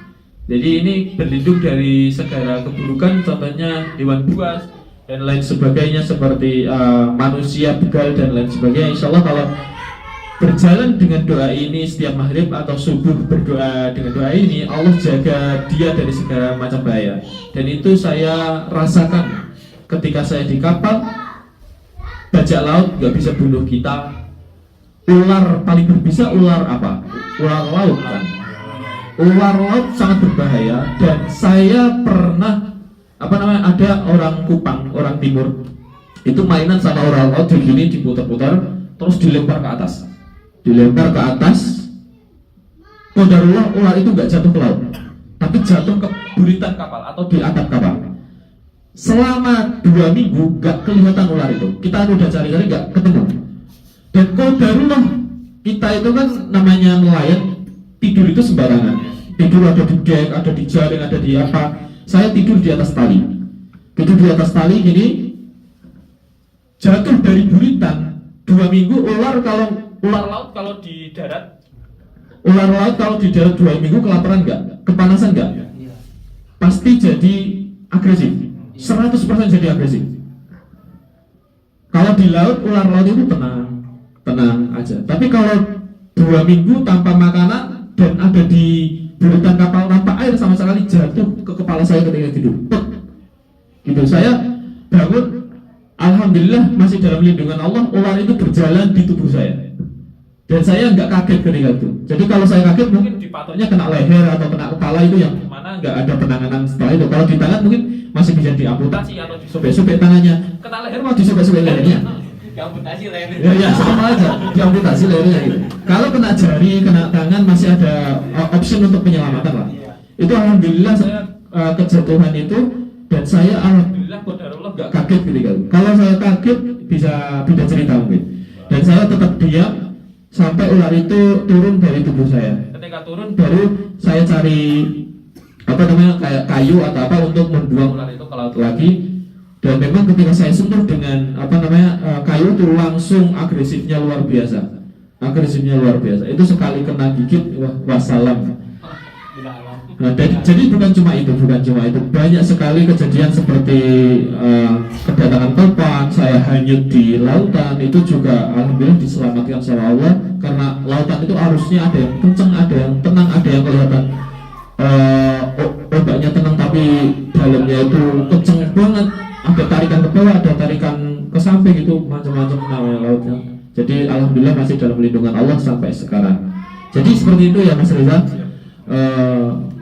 Jadi ini berlindung dari segala keburukan, contohnya hewan buas dan lain sebagainya, seperti manusia begal dan lain sebagainya. Insya Allah kalau berjalan dengan doa ini setiap maghrib atau subuh, berdoa dengan doa ini, Allah jaga dia dari segala macam bahaya. Dan itu saya rasakan ketika saya di kapal. Bajak laut nggak bisa bunuh kita. Ular paling berbisa ular apa? Ular laut kan. Ular laut sangat berbahaya. Dan saya pernah ada orang Kupang, orang timur, itu mainan sama ular laut begini, diputar-putar terus dilempar ke atas. Dilempar ke atas. Qadarullah ular itu nggak jatuh ke laut, tapi jatuh ke buritan kapal atau di atap kapal. Selama 2 minggu gak kelihatan ular itu. Kita udah cari-cari gak ketemu. Dan qadarullah, kita itu kan namanya nelayan, tidur itu sembarangan. Tidur ada di dek, ada di jaring, ada di apa. Saya tidur di atas tali. Tidur di atas tali gini, jatuh dari buritan. 2 minggu ular laut kalau di darat. Ular laut kalau di darat 2 minggu kelaparan gak? Kepanasan gak? Pasti jadi agresif. 100% jadi agresif. Kalau di laut, ular laut itu tenang aja. Tapi kalau 2 minggu tanpa makanan dan ada di buritan kapal tanpa air sama sekali, jatuh ke kepala saya ketika tidur. Gitu, saya bangun, alhamdulillah masih dalam lindungan Allah. Ular itu berjalan di tubuh saya dan saya nggak kaget ketika itu. Jadi kalau saya kaget mungkin dipatoknya kena leher atau kena kepala, itu yang mana nggak ada penanganan setelah itu. Kalau di tangan mungkin masih bisa diamputasi atau disobek-sobek tangannya. Kena leher mau disobek-sobek lehernya. Diamputasi lehernya. Ya sama aja, diamputasi lehernya gitu. Kalau kena jari, kena tangan masih ada option untuk penyelamatan lah. Itu alhamdulillah saya kejatuhan itu, dan saya alhamdulillah qadarullah nggak kaget ketika itu. Kalau saya kaget bisa beda cerita mungkin. Dan saya tetap diam sampai ular itu turun dari tubuh saya. Ketika turun baru saya cari kayak kayu atau apa untuk membuang ular itu ke laut lagi. Dan memang ketika saya sentuh dengan kayu itu langsung agresifnya luar biasa. Itu sekali kena gigit, wassalam. Nah, jadi bukan cuma itu. Banyak sekali kejadian seperti kedatangan topan, saya hanyut di lautan, itu juga alhamdulillah diselamatkan sama Allah. Karena lautan itu arusnya ada yang kenceng, ada yang tenang, ada yang kelihatan ombaknya tenang tapi dalamnya itu kenceng banget. Ada tarikan ke bawah, ada tarikan ke samping, itu macam-macam namanya lautnya. Jadi alhamdulillah masih dalam lindungan Allah sampai sekarang. Jadi seperti itu ya Mas Reza.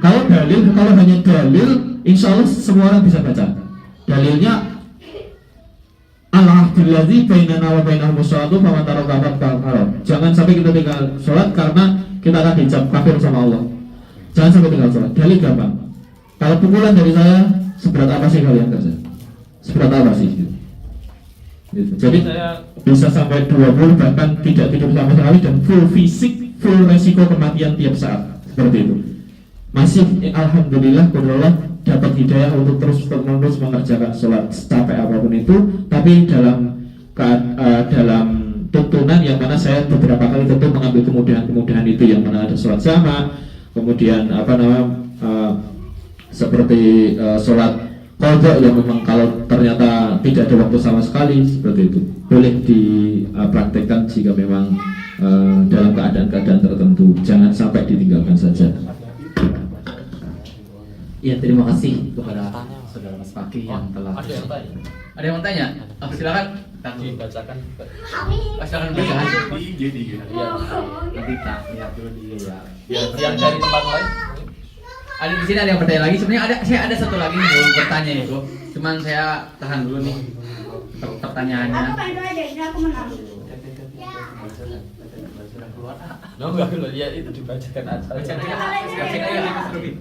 Kalau hanya dalil, insya Allah semua orang bisa baca. Dalilnya al-ahdillazi bainana wa bainahum sholatu faman taraka faqad kafara. Jangan sampai kita tinggal sholat karena kita akan dicap kafir sama Allah. Jangan sampai tinggal sholat. Dalil gampang. Kalau pukulan dari saya, seberat apa sih kalian kerja? Seberat apa sih? Gitu. Jadi saya bisa sampai 20, bahkan tidak tidur sama sekali, dan full fisik, full resiko kematian tiap saat. Seperti itu. Masih alhamdulillah Allah dapat hidayah untuk terus-menerus mengerjakan sholat secapek apapun itu, tapi dalam tuntunan yang mana saya beberapa kali tentu mengambil kemudahan itu, yang mana ada sholat jamaah, kemudian seperti sholat qadha yang memang kalau ternyata tidak ada waktu sama sekali, seperti itu boleh dipraktekkan jika memang dalam keadaan-keadaan tertentu. Jangan sampai ditinggalkan saja. Ya, terima kasih kepada saudara Mas Fakih yang telah. Ada yang mau tanya? Oh, silakan. Dibacakan. Silakan bacakan. Nanti tak lihat dulu dia ya. Yang dari tempat lain. Ada di sini ada yang bertanya lagi. Sebenarnya saya ada satu lagi yang mau bertanya itu. Cuman saya tahan dulu nih pertanyaannya. Aku pengen aja, ini aku menang. Enggak dulu, ya itu dibacakan aja. Bacain aja Mas Ruby.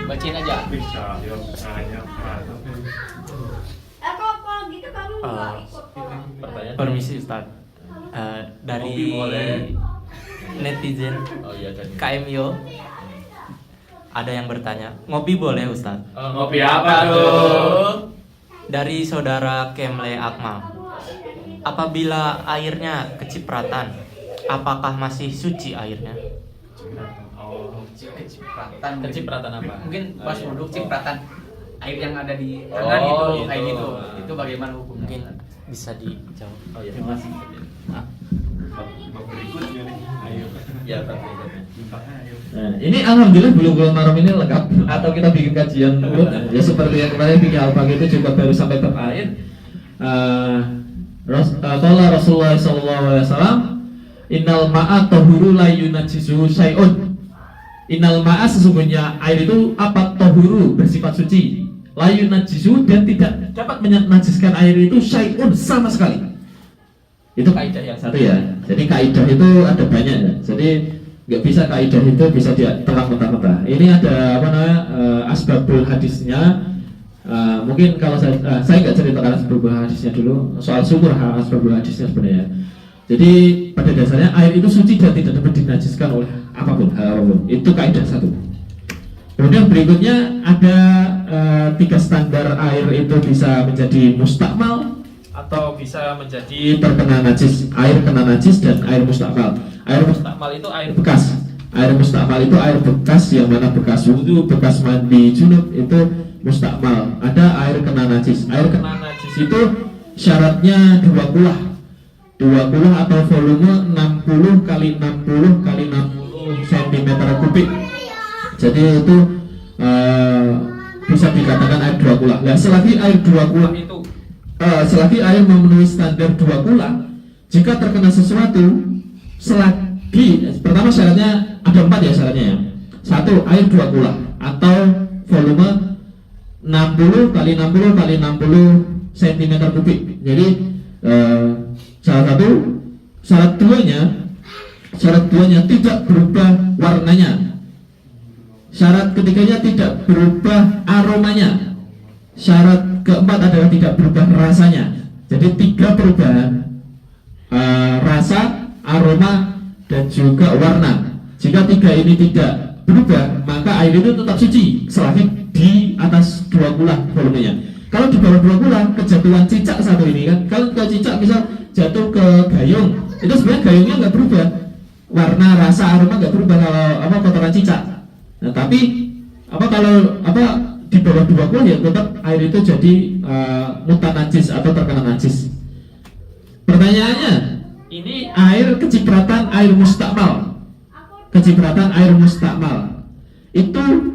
Bacain aja. Kalau gitu kamu nggak ikut Pertanyaan. Permisi Ustaz. Dari netizen KMIO ada yang bertanya, ngopi boleh Ustaz? Ngopi apa tuh? Dari saudara Kemle Akmal, apabila airnya kecipratan, apakah masih suci airnya? Kecipratan apa? Mungkin pas produk cipratan air yang ada di tangan itu gitu. kayak gitu. Itu bagaimana hukumnya? Mungkin bisa dijawab. Oh iya. Terima kasih. Bab berikutnya nih. Ayo. Ya, bab berikutnya. Nah, ini alhamdulillah belum malam ini lengkap atau kita bikin kajian urut ya seperti yang kemarin bikin alfa gitu juga baru sampai bab air. Qala Rasulullah sallallahu alaihi wasallam, innal ma'a tahuru la yunajjisu syai'un. Innal ma'a sesungguhnya air itu apa? Tahuru, bersifat suci. La yunajjisu, dan tidak dapat menajiskan air itu syai'un, sama sekali. Itu kaidah yang satu ya. Jadi kaidah itu ada banyak ya. Jadi nggak bisa kaidah itu bisa dia terang mentah-mentah. Ini ada apa namanya asbabul hadisnya. Mungkin kalau saya nggak ceritakan asbabul hadisnya dulu. Soal sumur asbabul hadisnya sebenarnya. Jadi pada dasarnya air itu suci dan tidak dapat dinajiskan oleh apapun. Itu kaidah satu. Kemudian berikutnya ada 3 standar air itu bisa menjadi mustakmal Atau bisa menjadi terkena najis, air kena najis dan air mustakmal. Air mustakmal mustakmal itu air bekas. Air mustakmal itu air bekas yang mana bekas wudu, bekas mandi junub itu mustakmal. Ada air kena najis. Air kena najis itu syaratnya 20 atau volume 60 kali 60 kali 60 cm kubik. Jadi itu bisa dikatakan air 20. Nah, selagi air 20 itu selagi air memenuhi standar 20, jika terkena sesuatu, selagi pertama syaratnya ada 4 ya syaratnya ya. 1, air 20 atau volume 60 kali 60 kali 60 cm kubik. Jadi salah satu syarat duanya tidak berubah warnanya. Syarat ketiganya tidak berubah aromanya. Syarat keempat adalah tidak berubah rasanya. Jadi 3 perubahan, rasa, aroma, dan juga warna. Jika 3 ini tidak berubah, maka air itu tetap suci selagi di atas 20 volumenya. Kalau di bawah 20 kejatuhan cicak satu ini kan, kalau ke cicak misal jatuh ke gayung, itu sebenarnya gayungnya nggak berubah, warna, rasa, aroma nggak berubah kalau kotoran cicak. Nah tapi kalau di bawah 20 ya tetap air itu jadi mutanajis atau terkena najis. Pertanyaannya, ini air kecipratan air mustakmal. Kecipratan air mustakmal itu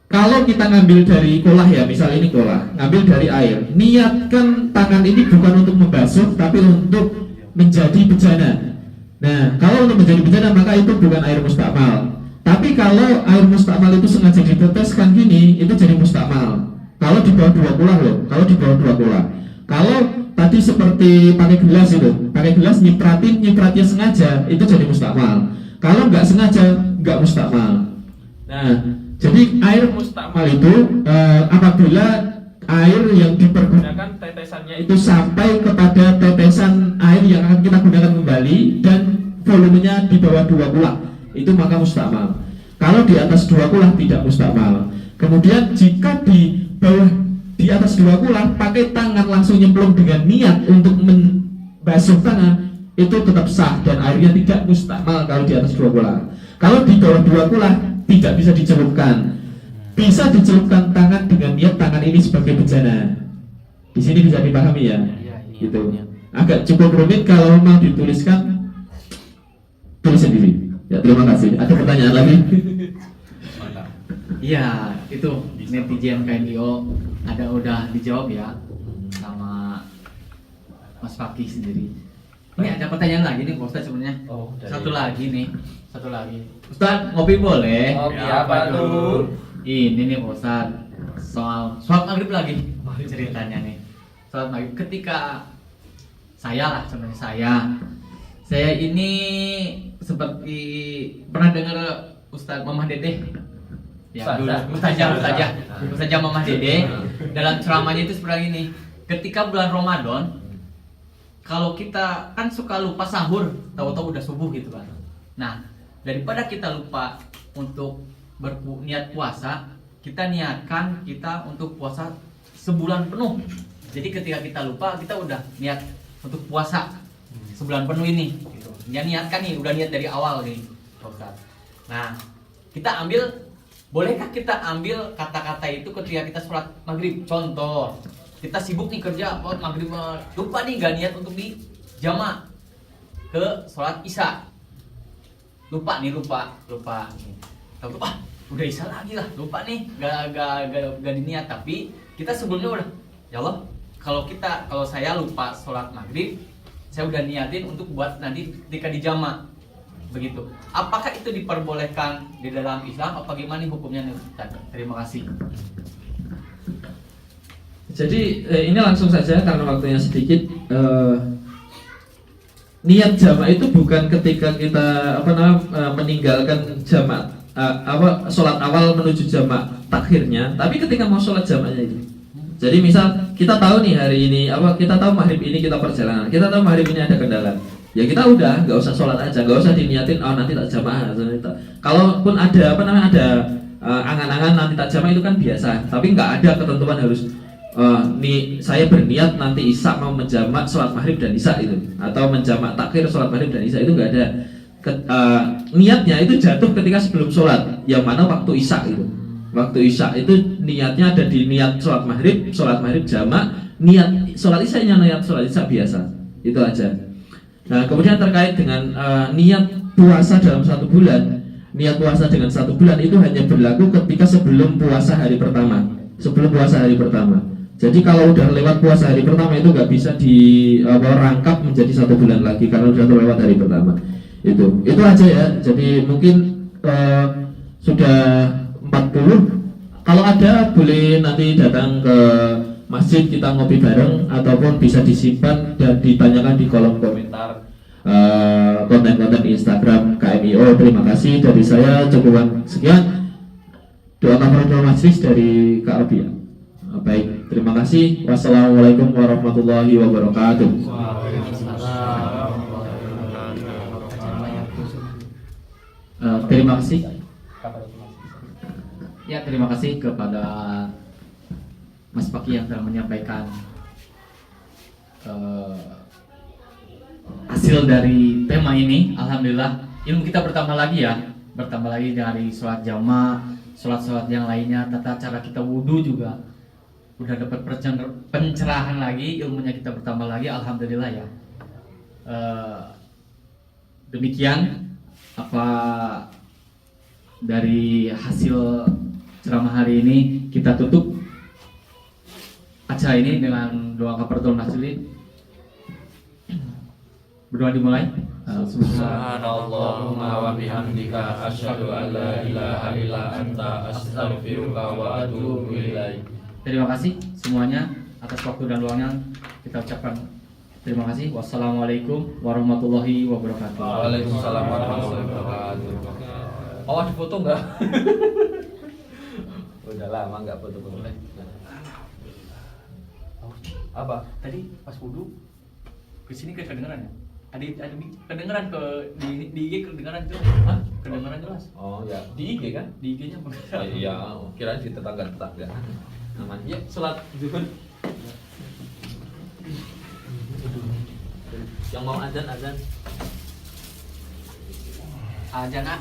kalau kita ngambil dari kolah ya, misal ini kolah, ngambil dari air, niatkan tangan ini bukan untuk membasuh tapi untuk menjadi bejana. Nah, kalau untuk menjadi bejana maka itu bukan air mustakmal. Tapi kalau air mustakmal itu sengaja diteteskan gini, itu jadi mustakmal. Kalau di bawah 20 loh, kalau di bawah 20. Kalau tadi seperti pakai gelas itu, pakai gelas nyipratnya sengaja, itu jadi mustakmal. Kalau nggak sengaja, nggak mustakmal. Nah, jadi air mustakmal itu apabila air yang dipergunakan tetesannya itu sampai kepada tetesan air yang akan kita gunakan kembali dan volumenya di bawah 20. Itu maka mustakmal. Kalau di atas 20 tidak mustakmal. Kemudian jika di bawah di atas 20 pakai tangan langsung nyemplung dengan niat untuk membasuh tangan, itu tetap sah dan airnya tidak mustakmal kalau di atas 20. Kalau di bawah 20 tidak bisa dicelupkan. Bisa dicelupkan tangan dengan niat tangan ini sebagai bejana. Di sini bisa dipahami ya. Gitu. Agak cukup rumit kalau mau dituliskan, tulis sendiri. Ya, terima kasih. Ada pertanyaan lagi? Iya, itu netizen KNIO udah dijawab ya sama Mas Fakih sendiri. Ini ada pertanyaan lagi nih Pak Ustadz sebenarnya. Satu lagi. Ustadz, ngopi boleh? Ngopi apa tuh? Ini nih Pak Ustadz, soal sholat maghrib lagi ceritanya nih. Sholat maghrib ketika saya ini seperti pernah dengar Ustadz Mamah Dede ya dulu Ustazah Mamah Dede dalam ceramahnya itu seperti ini, ketika bulan Ramadan kalau kita kan suka lupa sahur, tahu-tahu udah subuh gitu kan. Nah, daripada kita lupa untuk berniat puasa, kita niatkan kita untuk puasa sebulan penuh. Jadi ketika kita lupa, kita udah niat untuk puasa sebulan penuh ini gitu. Ya niatkan nih, udah niat dari awal nih Ustaz. Nah, kita ambil, bolehkah kita ambil kata-kata itu ketika kita sholat maghrib? Contoh, kita sibuk nih kerja, maghrib lupa nih gak niat untuk di jamak ke sholat isya. Lupa. Tahu udah isya lagi lah, lupa nih, gak diniat. Tapi kita sebelumnya udah, ya Allah, kalau saya lupa sholat maghrib, saya udah niatin untuk buat nanti ketika di jamak. Begitu. Apakah itu diperbolehkan di dalam Islam? Apa gimana nih hukumnya nih Ustaz? Terima kasih. Jadi ini langsung saja karena waktunya sedikit. Niat jamak itu bukan ketika kita meninggalkan jamak sholat awal menuju jamak takhirnya, tapi ketika mau sholat jamaknya itu. Jadi misal kita tahu nih hari ini kita tahu maghrib ini kita perjalanan, kita tahu maghrib ini ada kendala. Ya kita udah nggak usah sholat aja, nggak usah diniatin nanti tak jamaah. Kalaupun ada angan-angan nanti tak jamaah itu kan biasa, tapi nggak ada ketentuan harus nih saya berniat nanti isya mau menjamak sholat maghrib dan isya itu, atau menjamak takhir sholat maghrib dan isya itu nggak ada. Niatnya itu jatuh ketika sebelum sholat, yang mana waktu isya itu. Waktu isya itu niatnya ada di niat sholat maghrib jamak, niat sholat isya-nya niat sholat isya biasa, itu aja. Nah kemudian terkait dengan niat puasa dalam 1 bulan, niat puasa dengan 1 bulan itu hanya berlaku ketika sebelum puasa hari pertama. Jadi kalau udah lewat puasa hari pertama itu nggak bisa dirangkap menjadi 1 bulan lagi karena udah lewat hari pertama. Itu aja ya. Jadi mungkin sudah 40. Kalau ada boleh nanti datang ke masjid, kita ngopi bareng, ataupun bisa disimpan dan ditanyakan di kolom komentar konten-konten Instagram KMIO. Terima kasih dari saya, cukupan sekian. Doa kafaratul majlis dari Kak Robia. Baik, terima kasih. Wassalamualaikum warahmatullahi wabarakatuh. Terima kasih. Ya, terima kasih kepada Mas Paki yang telah menyampaikan hasil dari tema ini. Alhamdulillah ilmu kita bertambah lagi dari sholat jamak, sholat yang lainnya, tata cara kita wudhu juga udah dapat pencerahan lagi, ilmunya kita bertambah lagi. Alhamdulillah ya. Demikian apa dari hasil ceramah hari ini. Kita tutup acara ini dengan doa kafaratul majlis. Berdoa dimulai. Subhanallahumma wa bihamdika asyhadu an la ilaha illa anta astaghfiruka wa atubu ilaik. Terima kasih semuanya atas waktu dan luangnya. Kita ucapkan terima kasih. Wassalamualaikum warahmatullahi wabarakatuh. Waalaikumsalam warahmatullahi wabarakatuh. Oh, di foto enggak? Udah lama enggak foto-foto. Apa? Tadi pas wudu ke sini kedengeran ya? Ada kedengeran di IG kedengeran jelas. Hah? Kedengeran jelas. Oh ya, di IG kan? Di IG-nya Oh, iya, kirain di tetangga-tetangga. Namanya ya salat zuhur. yang mau azan. Ajan ah.